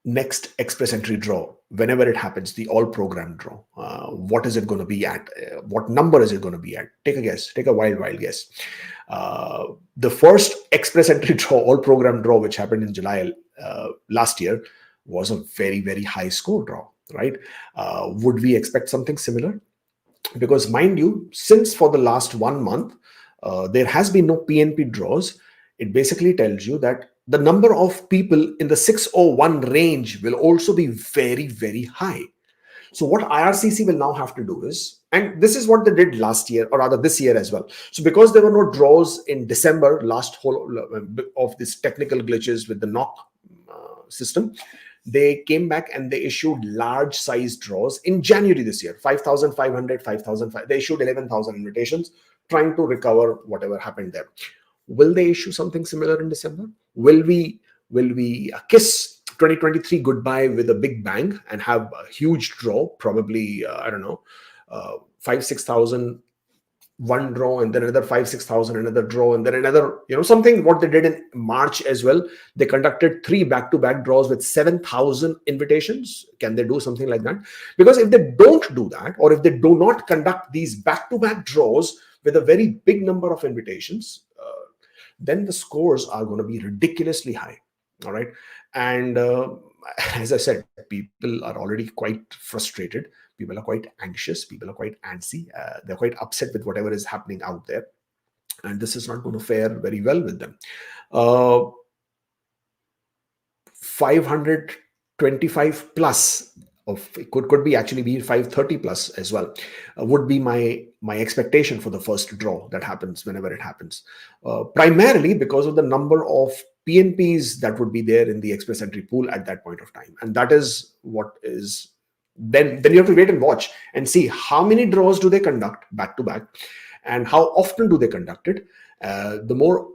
next express entry draw whenever it happens, the all program draw? What is it going to be at? What number is it going to be at? Take a guess. Take a wild guess. The first express entry draw, all program draw, which happened in July last year, was a very, very high score draw, right? Would we expect something similar? Because mind you, since for the last 1 month, there has been no PNP draws. It basically tells you that the number of people in the 601 range will also be very, very high. So what IRCC will now have to do is, and this is what they did last year, or rather this year as well. So because there were no draws in December, last whole of these technical glitches with the NOC system, they came back and they issued large size draws in January this year, 5,500, 5,005. They issued 11,000 invitations, trying to recover whatever happened there. Will they issue something similar in December? Will we kiss 2023 goodbye with a big bang and have a huge draw? Probably, I don't know, 5,000, 6,000 one draw, and then another 5,000-6,000, another draw, and then another, something what they did in March as well. They conducted 3 back-to-back draws with 7,000 invitations. Can they do something like that? Because if they don't do that, or if they do not conduct these back-to-back draws with a very big number of invitations, then the scores are going to be ridiculously high. All right. And as I said, people are already quite frustrated. People are quite anxious. People are quite antsy. They're quite upset with whatever is happening out there. And this is not going to fare very well with them. 525 plus of could be actually be 530 plus as well would be my expectation for the first draw that happens whenever it happens, primarily because of the number of PNPs that would be there in the express entry pool at that point of time. And that is what is then you have to wait and watch and see how many draws do they conduct back to back and how often do they conduct it. The more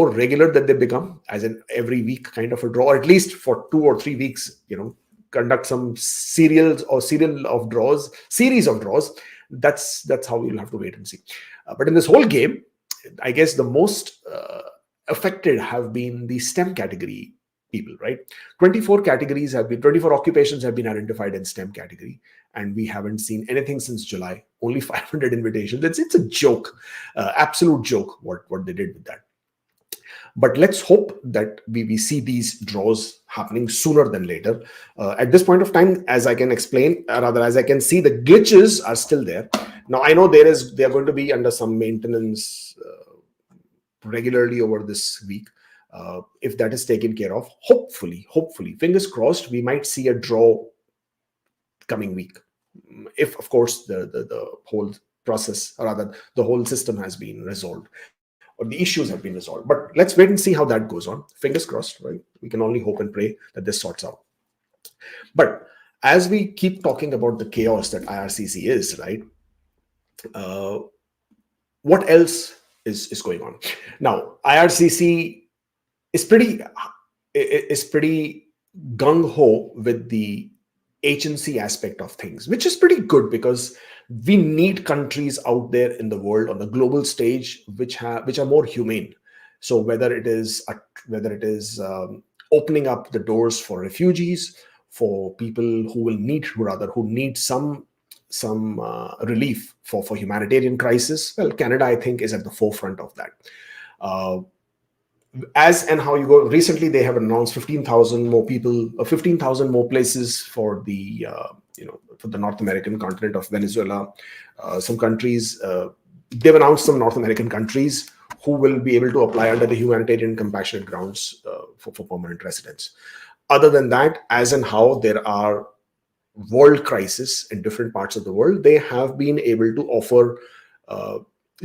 regular that they become, as in every week kind of a draw, or at least for 2 or 3 weeks, conduct some series of draws. That's how we'll have to wait and see. But in this whole game, I guess the most affected have been the STEM category people, right? 24 occupations have been identified in STEM category, and we haven't seen anything since July. Only 500 invitations. It's a joke, absolute joke what they did with that. But let's hope that we see these draws happening sooner than later. At this point of time, as I can explain, as I can see, the glitches are still there. Now, I know they're going to be under some maintenance regularly over this week. If that is taken care of, hopefully, fingers crossed, we might see a draw coming week. If, of course, the whole process, or rather, the whole system has been resolved, or the issues have been resolved. But let's wait and see how that goes on. Fingers crossed, right? We can only hope and pray that this sorts out. But as we keep talking about the chaos that IRCC is, right? What else is going on? Now, IRCC is pretty gung-ho with the agency aspect of things, which is pretty good because we need countries out there in the world on the global stage which are more humane. So whether it is opening up the doors for refugees, for people who need some relief for humanitarian crisis, well, Canada, I think, is at the forefront of that. As and how you go, recently they have announced 15,000 more people, 15,000 more places for the for the North American continent of Venezuela. Some countries, they've announced some North American countries who will be able to apply under the humanitarian compassionate grounds for permanent residence. Other than that, as and how there are world crises in different parts of the world, they have been able to offer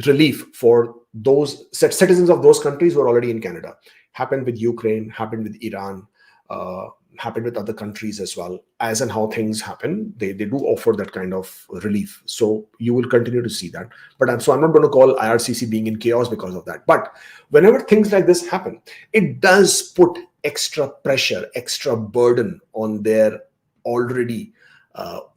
relief for those citizens of those countries who are already in Canada. Happened with Ukraine, happened with Iran, happened with other countries as well. As and how things happen, they do offer that kind of relief. So you will continue to see that. But I'm not going to call IRCC being in chaos because of that. But whenever things like this happen, it does put extra pressure, extra burden on their already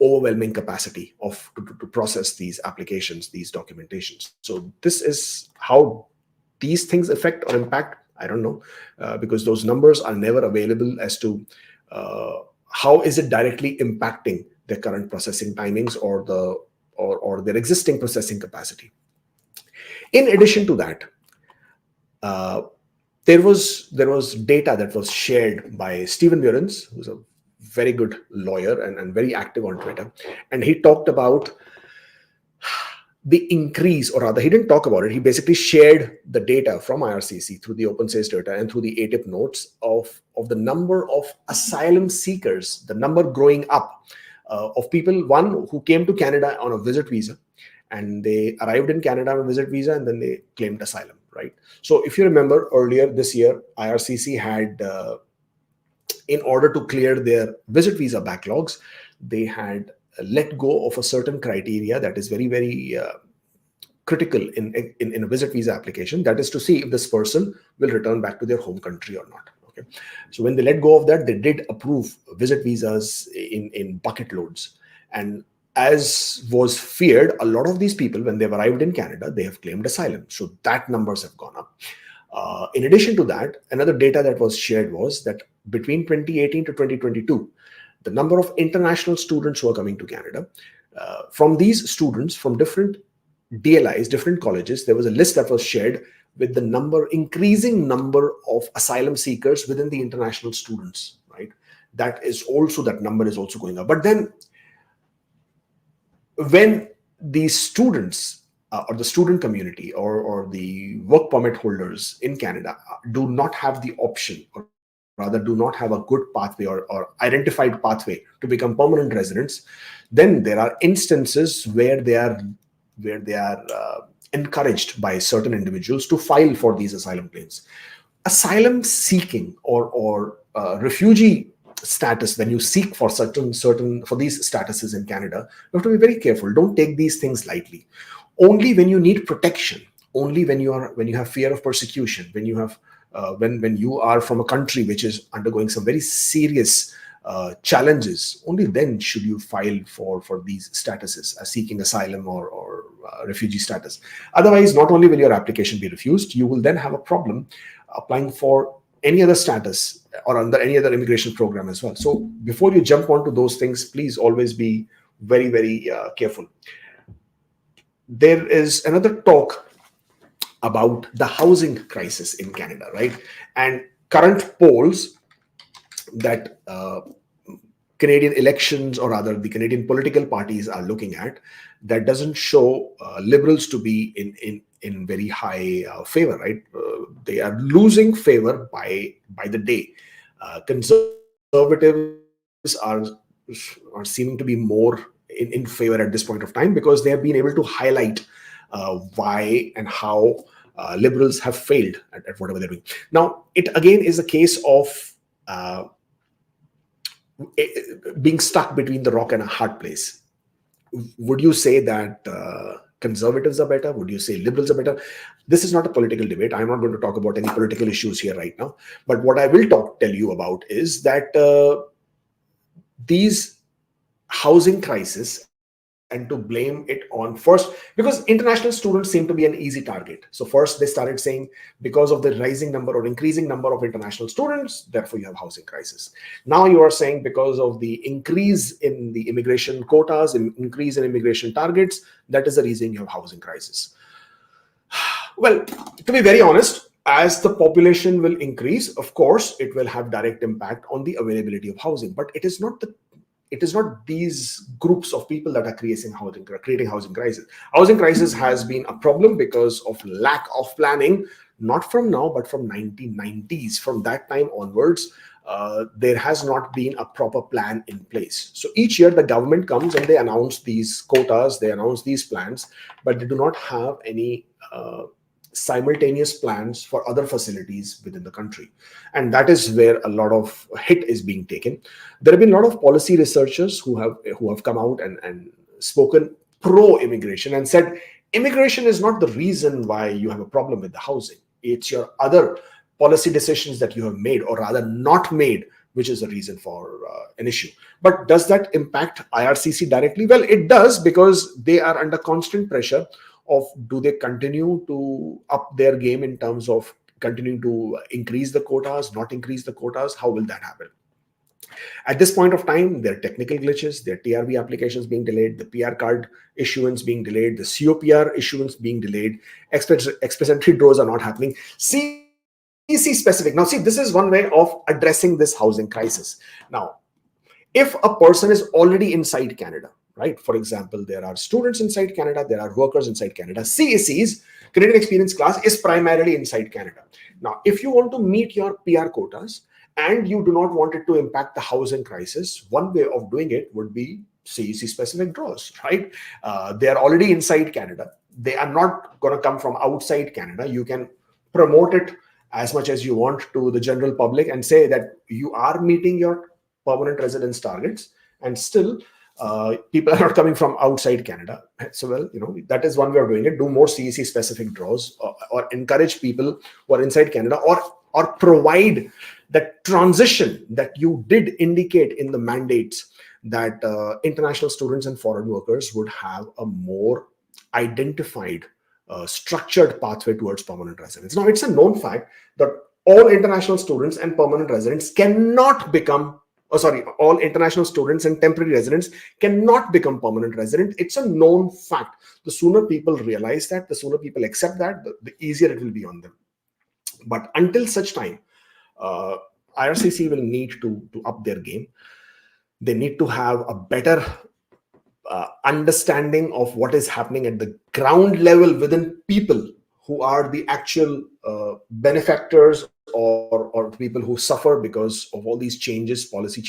overwhelming capacity to process these applications, these documentations. So this is how these things affect or impact. I don't know, because those numbers are never available as to how is it directly impacting their current processing timings or their existing processing capacity. In addition to that, there was data that was shared by Stephen Burns, who's a very good lawyer and very active on Twitter. And he talked about the increase, or rather, he didn't talk about it. He basically shared the data from IRCC through the open source data and through the ATIP notes of the number of asylum seekers, the number growing up of people, one who came to Canada on a visit visa, and they arrived in Canada on a visit visa, and then they claimed asylum, right? So if you remember earlier this year, IRCC had, in order to clear their visit visa backlogs, they had let go of a certain criteria that is very, very critical in a visit visa application. That is to see if this person will return back to their home country or not. Okay, so when they let go of that, they did approve visit visas in bucket loads. And as was feared, a lot of these people, when they've arrived in Canada, they have claimed asylum. So that numbers have gone up. In addition to that, another data that was shared was that between 2018 to 2022, the number of international students who are coming to Canada, from these students from different DLIs, different colleges, there was a list that was shared with the increasing number of asylum seekers within the international students, right? That number is also going up. But then when these students or the student community or the work permit holders in Canada do not have the option, or rather do not have a good pathway or identified pathway to become permanent residents, then there are instances where they are encouraged by certain individuals to file for these asylum claims. Asylum seeking or refugee status, when you seek for certain for these statuses in Canada, you have to be very careful. Don't take these things lightly. Only when you need protection, only when you have fear of persecution, when you have when you are from a country which is undergoing some very serious challenges, only then should you file for these statuses, seeking asylum or refugee status. Otherwise, not only will your application be refused, you will then have a problem applying for any other status or under any other immigration program as well. So before you jump onto those things, please always be very, very careful. There is another talk about the housing crisis in Canada, right? And current polls that Canadian elections, or rather the Canadian political parties, are looking at, that doesn't show liberals to be in very high favor, right? They are losing favor by the day. Conservatives are seeming to be more in favor at this point of time, because they have been able to highlight why and how liberals have failed at whatever they're doing. Now, it again is a case of being stuck between the rock and a hard place. Would you say that conservatives are better? Would you say liberals are better? This is not a political debate. I'm not going to talk about any political issues here right now. But what I will tell you about is that these housing crisis, and to blame it on first, because international students seem to be an easy target. So first they started saying, because of the rising number or increasing number of international students, therefore you have housing crisis. Now you are saying because of the increase in the immigration quotas, increase in immigration targets, that is the reason you have housing crisis. Well, to be very honest, as the population will increase, of course, it will have direct impact on the availability of housing. But it is not these groups of people that are creating housing crisis. Housing crisis has been a problem because of lack of planning, not from now, but from 1990s. From that time onwards, there has not been a proper plan in place. So each year the government comes and they announce these quotas, they announce these plans, but they do not have any simultaneous plans for other facilities within the country. And that is where a lot of hit is being taken. There have been a lot of policy researchers who have come out and spoken pro-immigration and said, immigration is not the reason why you have a problem with the housing. It's your other policy decisions that you have made, or rather not made, which is the reason for an issue. But does that impact IRCC directly? Well, it does, because they are under constant pressure of, do they continue to up their game in terms of continuing to increase the quotas, not increase the quotas? How will that happen? At this point of time, there are technical glitches, there are TRV applications being delayed, the PR card issuance being delayed, the COPR issuance being delayed, express entry draws are not happening. CEC specific. Now, see, this is one way of addressing this housing crisis. Now, if a person is already inside Canada, right? For example, there are students inside Canada, there are workers inside Canada. CEC's, Canadian Experience Class, is primarily inside Canada. Now, if you want to meet your PR quotas and you do not want it to impact the housing crisis, one way of doing it would be CEC specific draws, right? They are already inside Canada. They are not going to come from outside Canada. You can promote it as much as you want to the general public and say that you are meeting your permanent residence targets, and still people are not coming from outside Canada. So, well, that is one way of doing it. Do more CEC specific draws, or encourage people who are inside Canada, or provide that transition that you did indicate in the mandates, that international students and foreign workers would have a more identified, structured pathway towards permanent residence. Now, it's a known fact that all international students and permanent residents cannot become, all international students and temporary residents cannot become permanent resident. It's a known fact. The sooner people realize that, the sooner people accept that, the easier it will be on them. But until such time, IRCC will need to up their game. They need to have a better understanding of what is happening at the ground level within people who are the actual benefactors or people who suffer because of all these changes, policy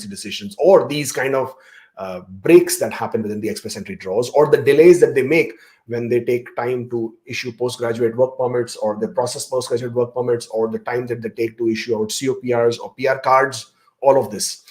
decisions, or these kind of breaks that happen within the express entry draws, or the delays that they make when they take time to issue postgraduate work permits, or they process postgraduate work permits, or the time that they take to issue out COPRs or PR cards, all of this.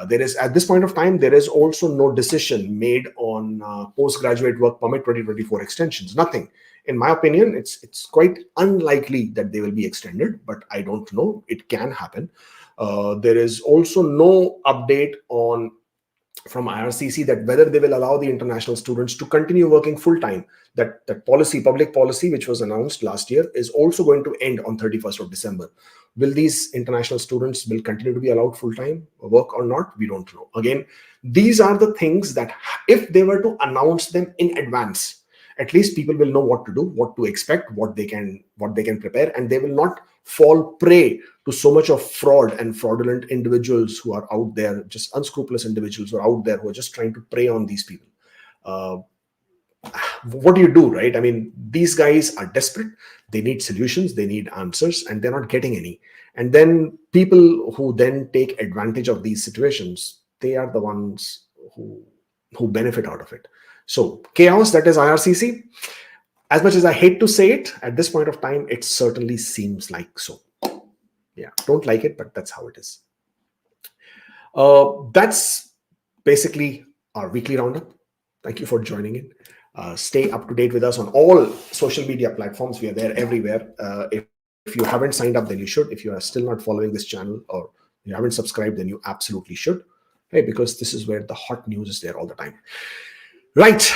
There is, at this point of time, there is also no decision made on postgraduate work permit 2024 extensions. Nothing. In my opinion, it's quite unlikely that they will be extended, but I don't know. It can happen. There is also no update from IRCC that whether they will allow the international students to continue working full-time. That public policy, which was announced last year, is also going to end on 31st of December. Will these international students will continue to be allowed full-time work or not? We don't know. Again, these are the things that if they were to announce them in advance, at least people will know what to do, what to expect, what they can prepare, and they will not fall prey to so much of fraud and fraudulent individuals who are out there, just unscrupulous individuals who are out there who are just trying to prey on these people. What do you do, right? I mean, these guys are desperate. They need solutions, they need answers, and they're not getting any. And then people who then take advantage of these situations, they are the ones who benefit out of it. So chaos, that is IRCC. As much as I hate to say it, at this point of time, it certainly seems like so. Yeah, don't like it, but that's how it is. That's basically our weekly roundup. Thank you for joining in. Stay up to date with us on all social media platforms. We are there everywhere. If you haven't signed up, then you should. If you are still not following this channel or you haven't subscribed, then you absolutely should. Hey, because this is where the hot news is there all the time. Right.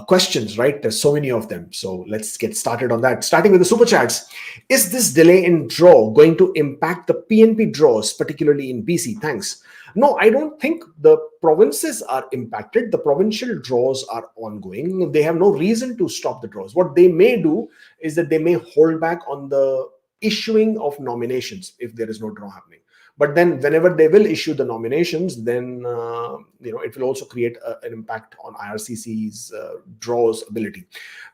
Questions, right? There's so many of them. So let's get started on that. Starting with the super chats. Is this delay in draw going to impact the PNP draws, particularly in BC? Thanks. No, I don't think the provinces are impacted. The provincial draws are ongoing. They have no reason to stop the draws. What they may do is that they may hold back on the issuing of nominations if there is no draw happening. But then whenever they will issue the nominations, then it will also create an impact on IRCC's draws ability.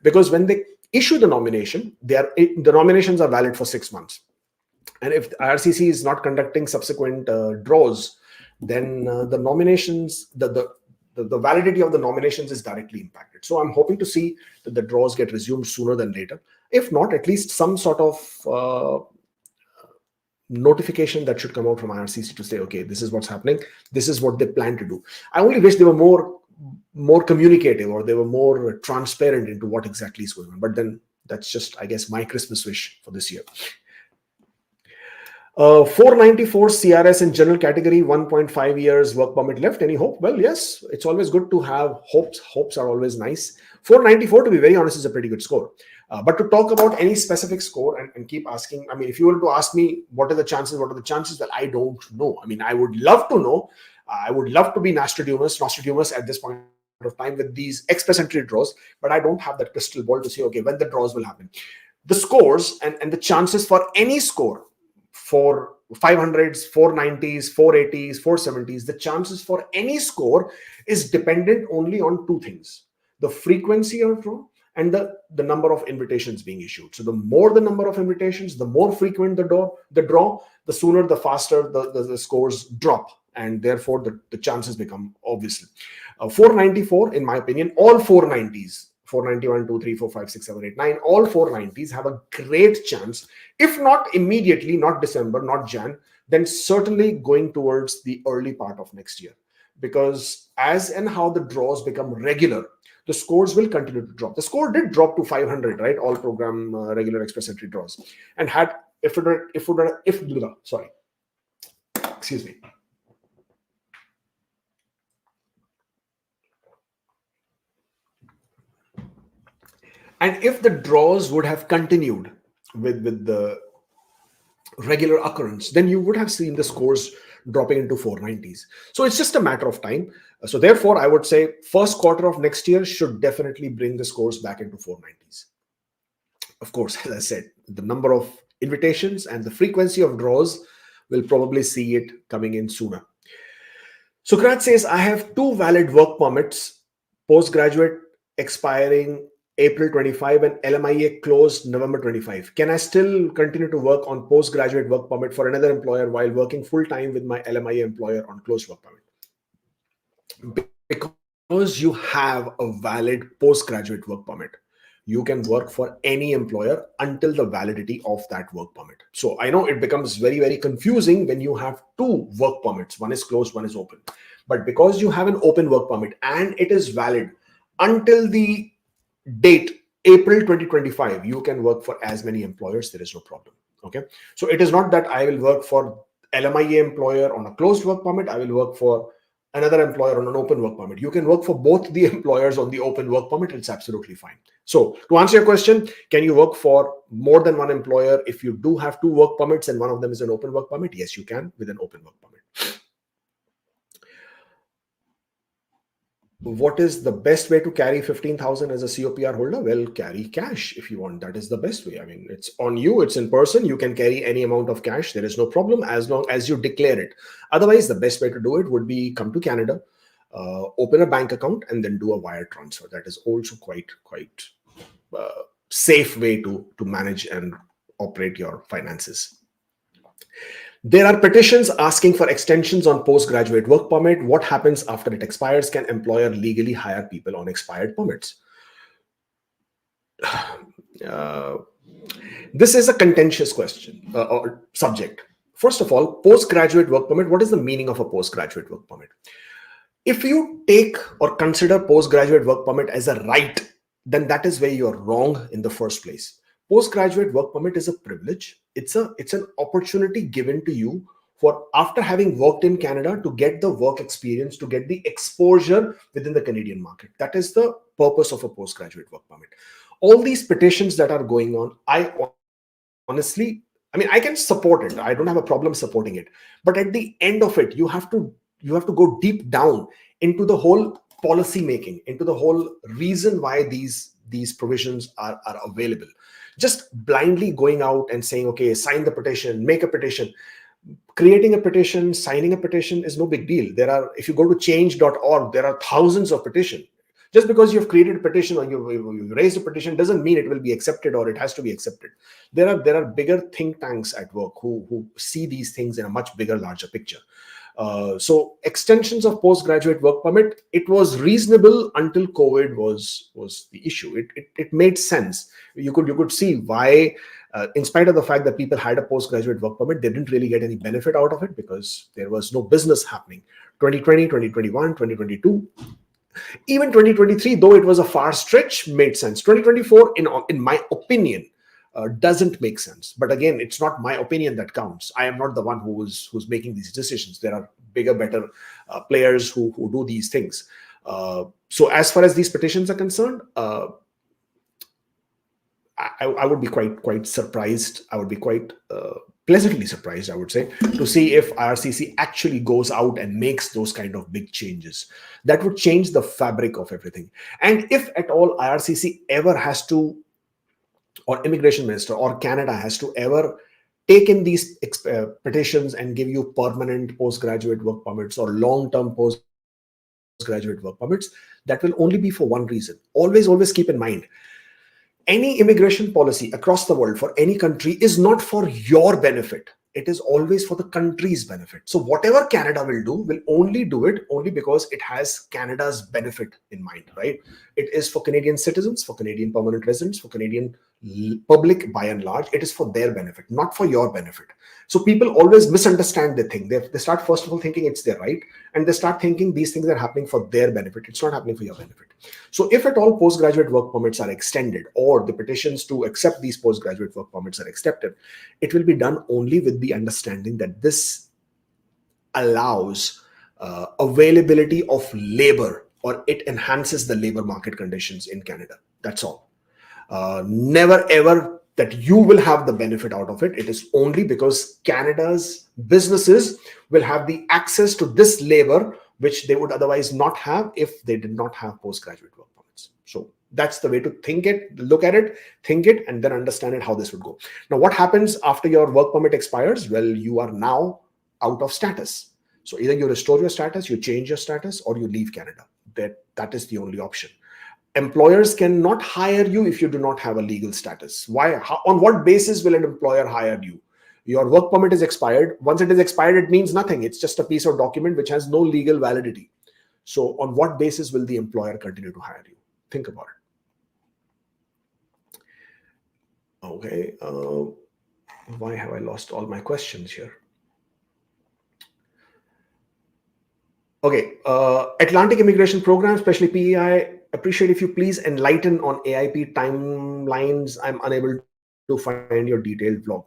Because when they issue the nomination, the nominations are valid for 6 months. And if the IRCC is not conducting subsequent draws, then the nominations, the validity of the nominations is directly impacted. So I'm hoping to see that the draws get resumed sooner than later. If not, at least some sort of notification that should come out from IRCC to say, okay, this is what's happening. This is what they plan to do. I only wish they were more communicative, or they were more transparent into what exactly is going on. But then that's just, I guess, my Christmas wish for this year. 494 CRS in general category, 1.5 years work permit left. Any hope? Well, yes, it's always good to have hopes. Hopes are always nice. 494, to be very honest, is a pretty good score. But to talk about any specific score and keep asking, I mean, if you were to ask me, what are the chances? Well, I don't know. I mean, I would love to know. I would love to be Nostradamus at this point of time with these express entry draws, but I don't have that crystal ball to say, okay, when the draws will happen. The scores and the chances for any score, for 500s, 490s, 480s, 470s, the chances for any score is dependent only on two things: the frequency of draw and the number of invitations being issued. So the more the number of invitations, the more frequent the draw, the sooner, the faster the scores drop, and therefore the chances become, obviously. 494, in my opinion, all 490s, 491, 2, 3, 4, 5, 6, 7, 8, 9, all 490s have a great chance, if not immediately, not December, not Jan, then certainly going towards the early part of next year. Because as and how the draws become regular, the scores will continue to drop. The score did drop to 500, right? All program regular express entry draws. And excuse me. And if the draws would have continued with the regular occurrence, then you would have seen the scores dropping into 490s. So it's just a matter of time. So therefore, I would say first quarter of next year should definitely bring the scores back into 490s. Of course, as I said, the number of invitations and the frequency of draws will probably see it coming in sooner. Sukrat says, I have two valid work permits, postgraduate expiring April 25 and LMIA closed November 25. Can I still continue to work on postgraduate work permit for another employer while working full time with my LMIA employer on closed work permit? Because you have a valid postgraduate work permit, you can work for any employer until the validity of that work permit. So I know it becomes very, very confusing when you have two work permits. One is closed, one is open. But because you have an open work permit and it is valid until the date April 2025, you can work for as many employers. There is no problem. Okay. So it is not that I will work for LMIA employer on a closed work permit. I will work for another employer on an open work permit. You can work for both the employers on the open work permit. It's absolutely fine. So to answer your question, can you work for more than one employer if you do have two work permits and one of them is an open work permit? Yes, you can with an open work permit. What is the best way to carry 15,000 as a COPR holder? Well, carry cash if you want. That is the best way. I mean, it's on you. It's in person. You can carry any amount of cash. There is no problem as long as you declare it. Otherwise, the best way to do it would be come to Canada, open a bank account, and then do a wire transfer. That is also quite safe way to manage and operate your finances. There are petitions asking for extensions on postgraduate work permit. What happens after it expires? Can employer legally hire people on expired permits? This is a contentious question or subject. First of all, postgraduate work permit. What is the meaning of a postgraduate work permit? If you take or consider postgraduate work permit as a right, then that is where you're wrong in the first place. Postgraduate work permit is a privilege. It's an opportunity given to you for after having worked in Canada to get the work experience, to get the exposure within the Canadian market. That is the purpose of a postgraduate work permit. All these petitions that are going on, I honestly, I mean, I can support it. I don't have a problem supporting it. But at the end of it, you have to go deep down into the whole policy making, into the whole reason why these provisions are available. Just blindly going out and saying, okay, sign the petition, make a petition. Creating a petition, signing a petition is no big deal. If you go to change.org, there are thousands of petitions. Just because you've created a petition or you've raised a petition doesn't mean it will be accepted or it has to be accepted. There are bigger think tanks at work who see these things in a much bigger, larger picture. So extensions of postgraduate work permit, it was reasonable until COVID was the issue. It made sense. You could see why, in spite of the fact that people had a postgraduate work permit, they didn't really get any benefit out of it because there was no business happening. 2020, 2021, 2022. Even 2023, though it was a far stretch, made sense. 2024, in my opinion, doesn't make sense. But again, it's not my opinion that counts. I am not the one who's making these decisions. There are bigger, better players who do these things. So as far as these petitions are concerned, I would be quite surprised. I would be quite pleasantly surprised, I would say, to see if IRCC actually goes out and makes those kind of big changes. That would change the fabric of everything. And if at all IRCC ever has to, or immigration minister or Canada has to ever take in these petitions and give you permanent postgraduate work permits or long-term postgraduate work permits, that will only be for one reason. Always keep in mind, any immigration policy across the world for any country is not for your benefit. It is always for the country's benefit. So whatever Canada will do, will only do it only because it has Canada's benefit in mind, right? It is for Canadian citizens, for Canadian permanent residents, for Canadian public by and large. It is for their benefit, not for your benefit. So people always misunderstand the thing. They start first of all thinking it's their right, and they start thinking these things are happening for their benefit. It's not happening for your benefit. So if at all postgraduate work permits are extended or the petitions to accept these postgraduate work permits are accepted, it will be done only with the understanding that this allows availability of labor, or it enhances the labor market conditions in Canada. That's all. Never ever that you will have the benefit out of it. It is only because Canada's businesses will have the access to this labor which they would otherwise not have if they did not have postgraduate work permits. So that's the way to look at it, think it, and then understand it, how this would go. Now, what happens after your work permit expires? Well, you are now out of status. So either you restore your status, you change your status, or you leave Canada. That is the only option. Employers cannot hire you if you do not have a legal status. Why? On what basis will an employer hire you? Your work permit is expired. Once it is expired, it means nothing. It's just a piece of document which has no legal validity. So on what basis will the employer continue to hire you? Think about it. Okay. Why have I lost all my questions here? Okay. Atlantic Immigration Program, especially PEI. Appreciate if you please enlighten on AIP timelines. I'm unable to find your detailed vlog.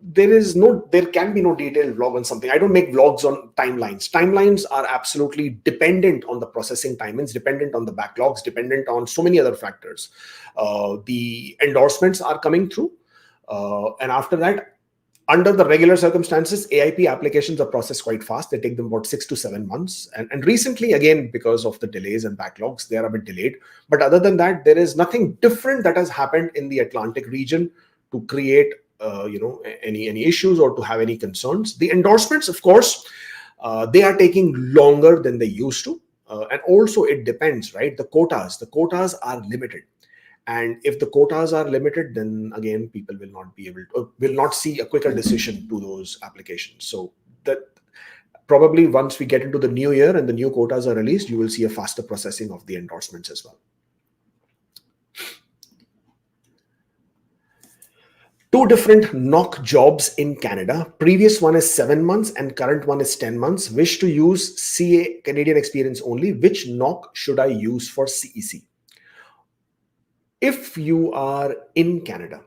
There can be no detailed vlog on something. I don't make vlogs on timelines. Timelines are absolutely dependent on the processing timings, dependent on the backlogs, dependent on so many other factors. The endorsements are coming through. And after that, under the regular circumstances, AIP applications are processed quite fast. They take them about 6 to 7 months. And recently, again, because of the delays and backlogs, they are a bit delayed. But other than that, there is nothing different that has happened in the Atlantic region to create any issues or to have any concerns. The endorsements, of course, they are taking longer than they used to. And also it depends, right? The quotas are limited. And if the quotas are limited, then again, people will not be able to, will not see a quicker decision to those applications. So that probably once we get into the new year and the new quotas are released, you will see a faster processing of the endorsements as well. 2 different NOC jobs in Canada. Previous one is 7 months and current one is 10 months. Wish to use CA, Canadian experience only. Which NOC should I use for CEC? If you are in Canada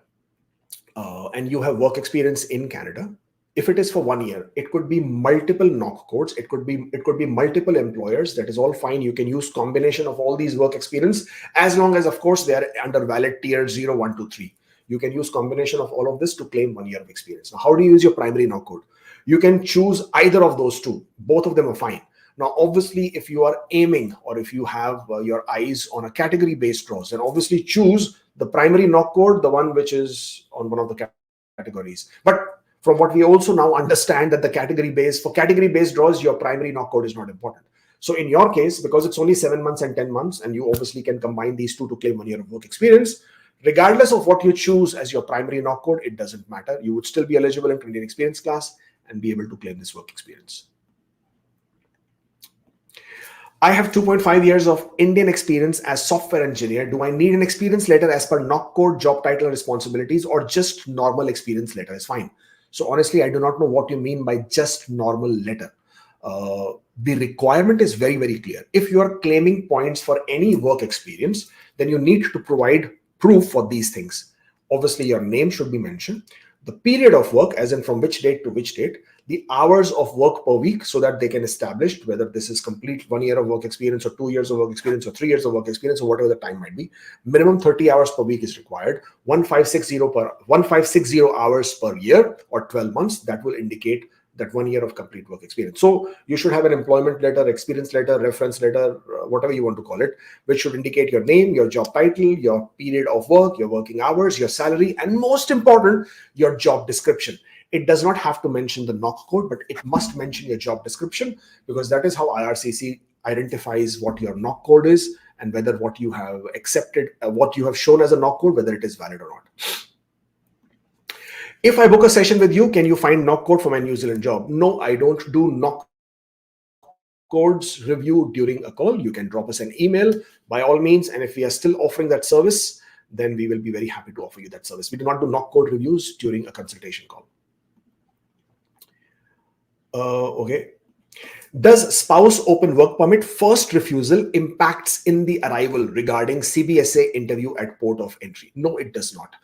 and you have work experience in Canada, if it is for 1 year, it could be multiple NOC codes. It could be multiple employers. That is all fine. You can use combination of all these work experience as long as, of course, they are under valid tier 0, 1, 2, 3. You can use combination of all of this to claim 1 year of experience. Now, how do you use your primary NOC code? You can choose either of those two. Both of them are fine. Now, obviously, if you are aiming or if you have your eyes on a category-based draws, then obviously choose the primary NOC code, the one which is on one of the categories. But from what we also now understand that for category-based draws, your primary NOC code is not important. So in your case, because it's only 7 months and 10 months, and you obviously can combine these two to claim 1 year of work experience, regardless of what you choose as your primary NOC code, it doesn't matter. You would still be eligible in Canadian experience class and be able to claim this work experience. I have 2.5 years of Indian experience as software engineer. Do I need an experience letter as per NOC code, job title, responsibilities, or just normal experience letter is fine? So honestly, I do not know what you mean by just normal letter. The requirement is very, very clear. If you are claiming points for any work experience, then you need to provide proof for these things. Obviously, your name should be mentioned, the period of work, as in from which date to which date, the hours of work per week, so that they can establish whether this is complete 1 year of work experience or 2 years of work experience or 3 years of work experience or whatever the time might be. Minimum 30 hours per week is required. 1560 hours per year or 12 months. That will indicate that 1 year of complete work experience. So you should have an employment letter, experience letter, reference letter, whatever you want to call it, which should indicate your name, your job title, your period of work, your working hours, your salary, and most important, your job description. It does not have to mention the NOC code, but it must mention your job description, because that is how IRCC identifies what your NOC code is and whether what you have accepted, what you have shown as a NOC code, whether it is valid or not. If I book a session with you, can you find NOC code for my New Zealand job? No, I don't do NOC codes review during a call. You can drop us an email by all means. And if we are still offering that service, then we will be very happy to offer you that service. We do not do NOC code reviews during a consultation call. Okay. Does spouse open work permit first refusal impacts in the arrival regarding CBSA interview at port of entry? No, it does not.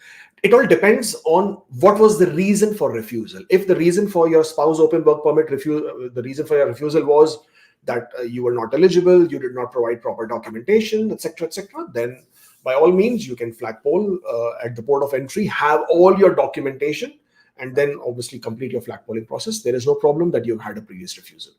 It all depends on what was the reason for refusal. If the reason for your spouse open work permit the reason for your refusal was that you were not eligible, you did not provide proper documentation, etc., then by all means, you can flagpole at the port of entry, have all your documentation, and then obviously complete your flagpoling process. There is no problem that you've had a previous refusal.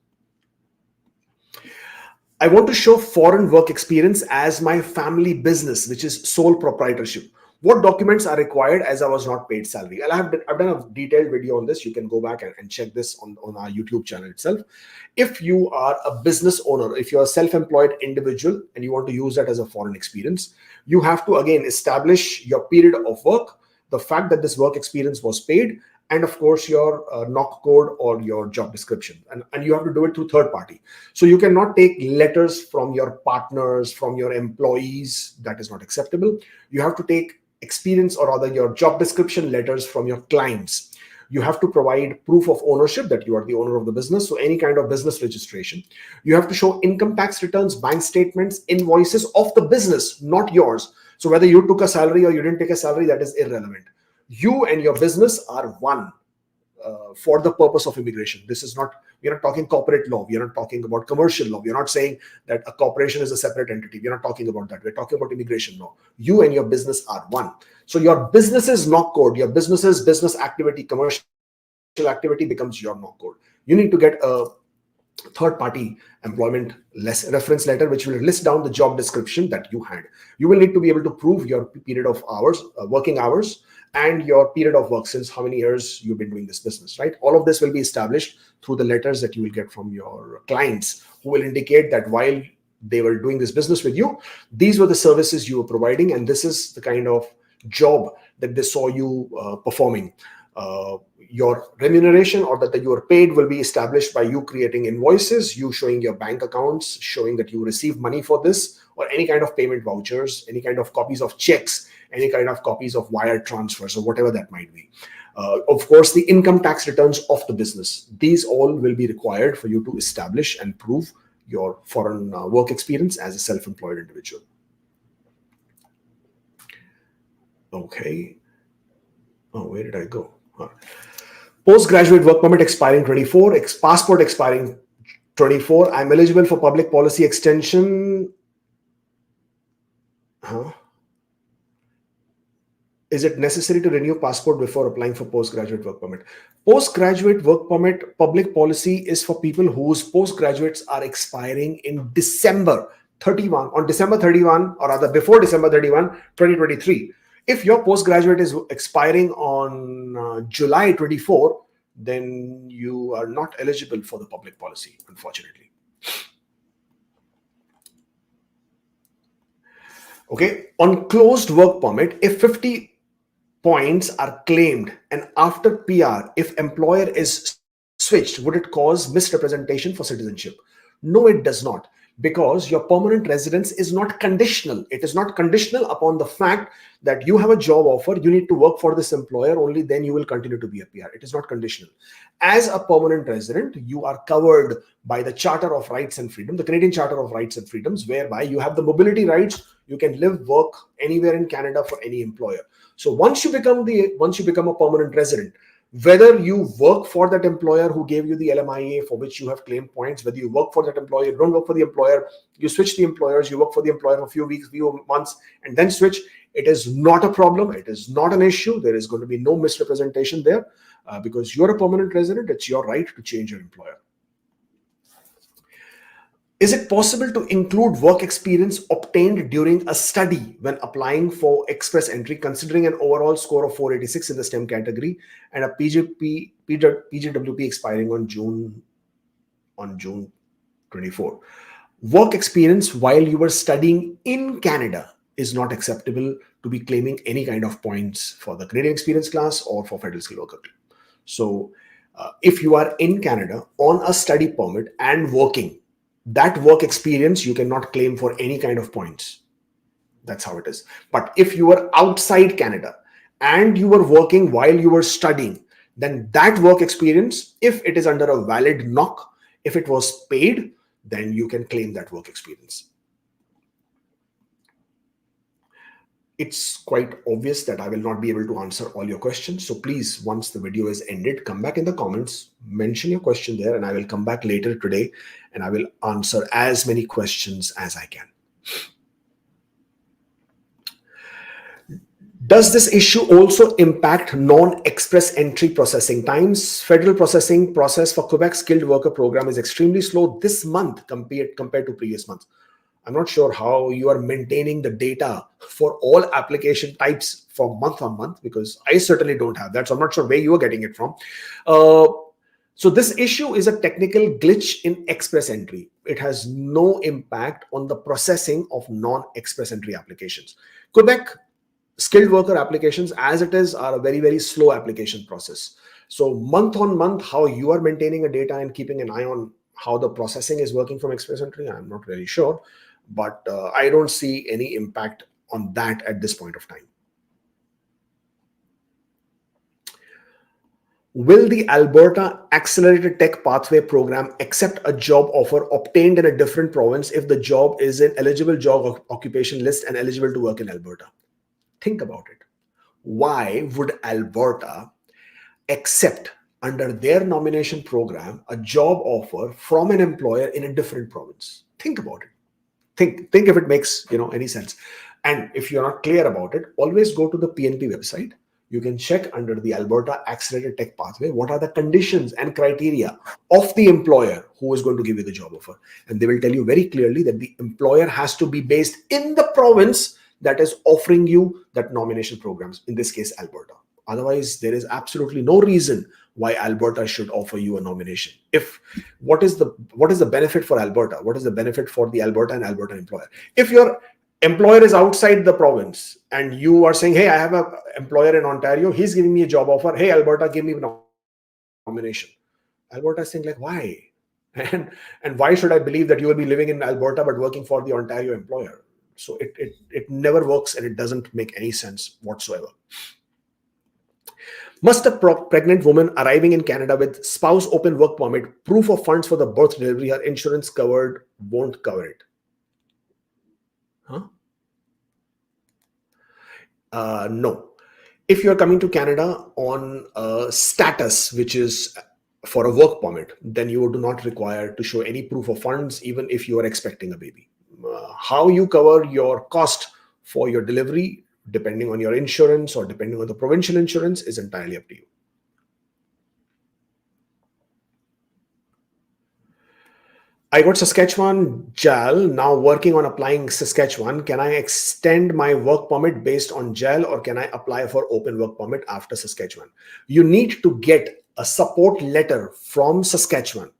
I want to show foreign work experience as my family business, which is sole proprietorship. What documents are required as I was not paid salary? I've done a detailed video on this. You can go back and check this on our YouTube channel itself. If you are a business owner, if you're a self-employed individual and you want to use that as a foreign experience, you have to again establish your period of work, the fact that this work experience was paid, and of course your NOC code or your job description, and you have to do it through third party. So you cannot take letters from your partners, from your employees. That is not acceptable. You have to take experience, or rather your job description letters, from your clients. You have to provide proof of ownership that you are the owner of the business, so any kind of business registration. You have to show income tax returns, bank statements, invoices of the business, not yours. So whether you took a salary or you didn't take a salary, that is irrelevant. You and your business are one for the purpose of immigration. This is not, we're not talking corporate law. We're not talking about commercial law. We're not saying that a corporation is a separate entity. We're not talking about that. We're talking about immigration law. You and your business are one. So your business's NOC code, your business's business activity, commercial activity becomes your NOC code. You need to get a third-party employment reference letter, which will list down the job description that you had. You will need to be able to prove your period of hours, working hours, and your period of work, since how many years you've been doing this business, right? All of this will be established through the letters that you will get from your clients, who will indicate that while they were doing this business with you, these were the services you were providing, and this is the kind of job that they saw you performing. Your remuneration, or that you are paid, will be established by you creating invoices, you showing your bank accounts, showing that you received money for this, or any kind of payment vouchers, any kind of copies of checks, any kind of copies of wire transfers, or whatever that might be. Of course, the income tax returns of the business. These all will be required for you to establish and prove your foreign work experience as a self-employed individual. Okay. Oh, where did I go? Postgraduate work permit expiring 24, passport expiring 24. I'm eligible for public policy extension. Is it necessary to renew passport before applying for postgraduate work permit? Postgraduate work permit public policy is for people whose postgraduates are expiring in December 31, on December 31, or rather before December 31, 2023. If your postgraduate is expiring on July 24, then you are not eligible for the public policy, unfortunately. Okay, on closed work permit, if 50 points are claimed and after PR, if employer is switched, would it cause misrepresentation for citizenship? No, it does not, because your permanent residence is not conditional. It is not conditional upon the fact that you have a job offer, you need to work for this employer, only then you will continue to be a PR. It is not conditional. As a permanent resident, you are covered by the Charter of Rights and Freedom, the Canadian Charter of Rights and Freedoms, whereby you have the mobility rights. You can live, work anywhere in Canada for any employer. So once you become a permanent resident, whether you work for that employer who gave you the LMIA for which you have claimed points, whether you work for that employer, you don't work for the employer, you switch the employers, you work for the employer for a few weeks, few months, and then switch, it is not a problem. It is not an issue. There is going to be no misrepresentation there because you're a permanent resident. It's your right to change your employer. Is it possible to include work experience obtained during a study when applying for express entry, considering an overall score of 486 in the STEM category and a PGWP expiring on June 24? Work experience while you were studying in Canada is not acceptable to be claiming any kind of points for the Canadian experience class or for federal skilled worker. So if you are in Canada on a study permit and working, that work experience you cannot claim for any kind of points. That's how it is. But if you were outside Canada and you were working while you were studying, then that work experience, if it is under a valid NOC, if it was paid, then you can claim that work experience. It's quite obvious that I will not be able to answer all your questions. So please, once the video is ended, come back in the comments, mention your question there, and I will come back later today and I will answer as many questions as I can. Does this issue also impact non-express entry processing times? Federal processing process for Quebec skilled worker program is extremely slow this month compared to previous months. I'm not sure how you are maintaining the data for all application types for month on month, because I certainly don't have that. So I'm not sure where you are getting it from. So this issue is a technical glitch in express entry. It has no impact on the processing of non-express entry applications. Quebec skilled worker applications as it is are a very, very slow application process. So month on month, how you are maintaining a data and keeping an eye on how the processing is working from express entry, I'm not really sure, but I don't see any impact on that at this point of time. Will the Alberta Accelerated Tech Pathway Program accept a job offer obtained in a different province if the job is an eligible job occupation list and eligible to work in Alberta? Think about it. Why would Alberta accept under their nomination program a job offer from an employer in a different province? Think about it. Think if it makes any sense. And if you're not clear about it, always go to the PNP website. You can check under the Alberta Accelerated Tech Pathway what are the conditions and criteria of the employer who is going to give you the job offer. And they will tell you very clearly that the employer has to be based in the province that is offering you that nomination programs, in this case, Alberta. Otherwise, there is absolutely no reason why Alberta should offer you a nomination. What is the benefit for Alberta? What is the benefit for the Alberta and Alberta employer? If your employer is outside the province and you are saying, hey, I have an employer in Ontario, he's giving me a job offer, hey, Alberta, give me a nomination. Alberta is saying, like, why? And why should I believe that you will be living in Alberta but working for the Ontario employer? So it never works, and it doesn't make any sense whatsoever. Must a pregnant woman arriving in Canada with spouse open work permit, proof of funds for the birth delivery, her insurance won't cover it? No. If you're coming to Canada on a status which is for a work permit, then you do not require to show any proof of funds, even if you are expecting a baby. How you cover your cost for your delivery, depending on your insurance or depending on the provincial insurance, is entirely up to you. I got Saskatchewan JAL, now working on applying Saskatchewan. Can I extend my work permit based on JAL, or can I apply for open work permit after Saskatchewan? You need to get a support letter from Saskatchewan.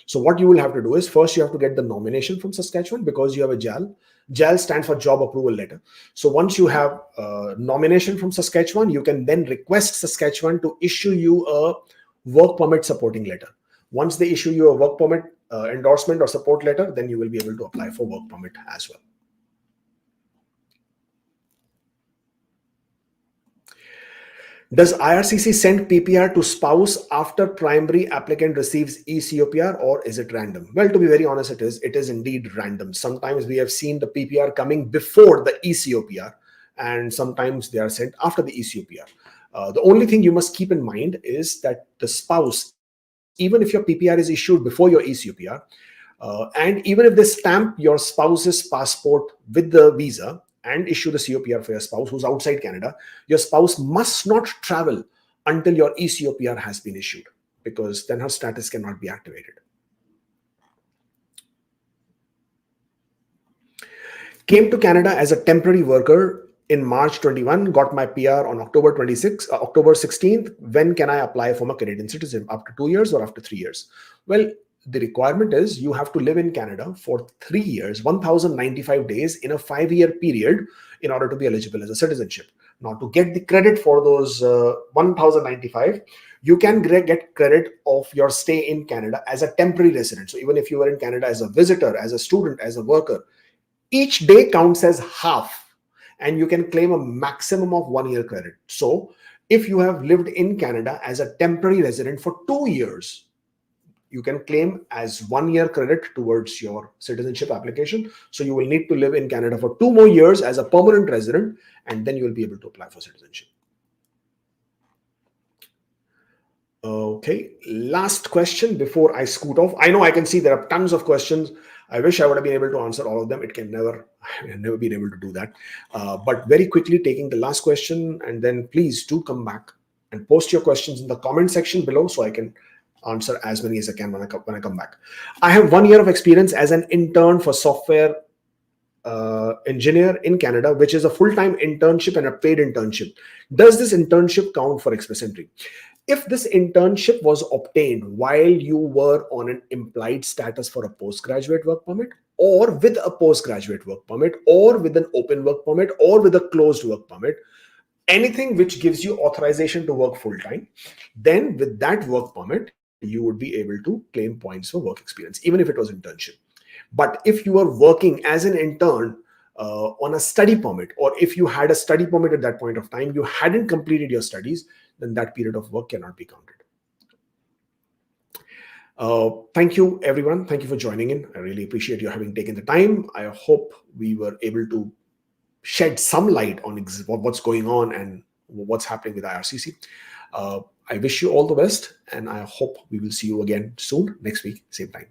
So what you will have to do is, first you have to get the nomination from Saskatchewan because you have a JAL. JAL stands for Job Approval Letter. So once you have a nomination from Saskatchewan, you can then request Saskatchewan to issue you a work permit supporting letter. Once they issue you a work permit endorsement or support letter, then you will be able to apply for work permit as well. Does IRCC send PPR to spouse after primary applicant receives eCOPR, or is it random? Well, to be very honest, it is indeed random. Sometimes we have seen the PPR coming before the eCOPR, and sometimes they are sent after the eCOPR. The only thing you must keep in mind is that the spouse, even if your PPR is issued before your eCOPR, and even if they stamp your spouse's passport with the visa and issue the COPR for your spouse who's outside Canada, your spouse must not travel until your eCOPR has been issued, because then her status cannot be activated. Came to Canada as a temporary worker in March 21, got my PR on October 16th. When can I apply for my Canadian citizen? After 2 years or after 3 years? Well, the requirement is you have to live in Canada for 3 years, 1,095 days in a 5-year period in order to be eligible as a citizenship. Now, to get the credit for those 1,095, you can get credit of your stay in Canada as a temporary resident. So even if you were in Canada as a visitor, as a student, as a worker, each day counts as half, and you can claim a maximum of 1 year credit. So if you have lived in Canada as a temporary resident for 2 years, you can claim as 1 year credit towards your citizenship application. So you will need to live in Canada for 2 more years as a permanent resident, and then you will be able to apply for citizenship. Okay, last question before I scoot off. I know I can see there are tons of questions. I wish I would have been able to answer all of them. It can never, I've never been able to do that. But very quickly, taking the last question, and then please do come back and post your questions in the comment section below so I can answer as many as I can when I come back. I have 1 year of experience as an intern for software engineer in Canada, which is a full-time internship and a paid internship. Does this internship count for Express Entry? If this internship was obtained while you were on an implied status for a postgraduate work permit, or with a postgraduate work permit, or with an open work permit, or with a closed work permit, anything which gives you authorization to work full-time, then with that work permit, you would be able to claim points for work experience, even if it was internship. But if you are working as an intern on a study permit, or if you had a study permit at that point of time, you hadn't completed your studies, then that period of work cannot be counted. Thank you, everyone. Thank you for joining in. I really appreciate you having taken the time. I hope we were able to shed some light on what's going on and what's happening with IRCC. I wish you all the best, and I hope we will see you again soon, next week, same time.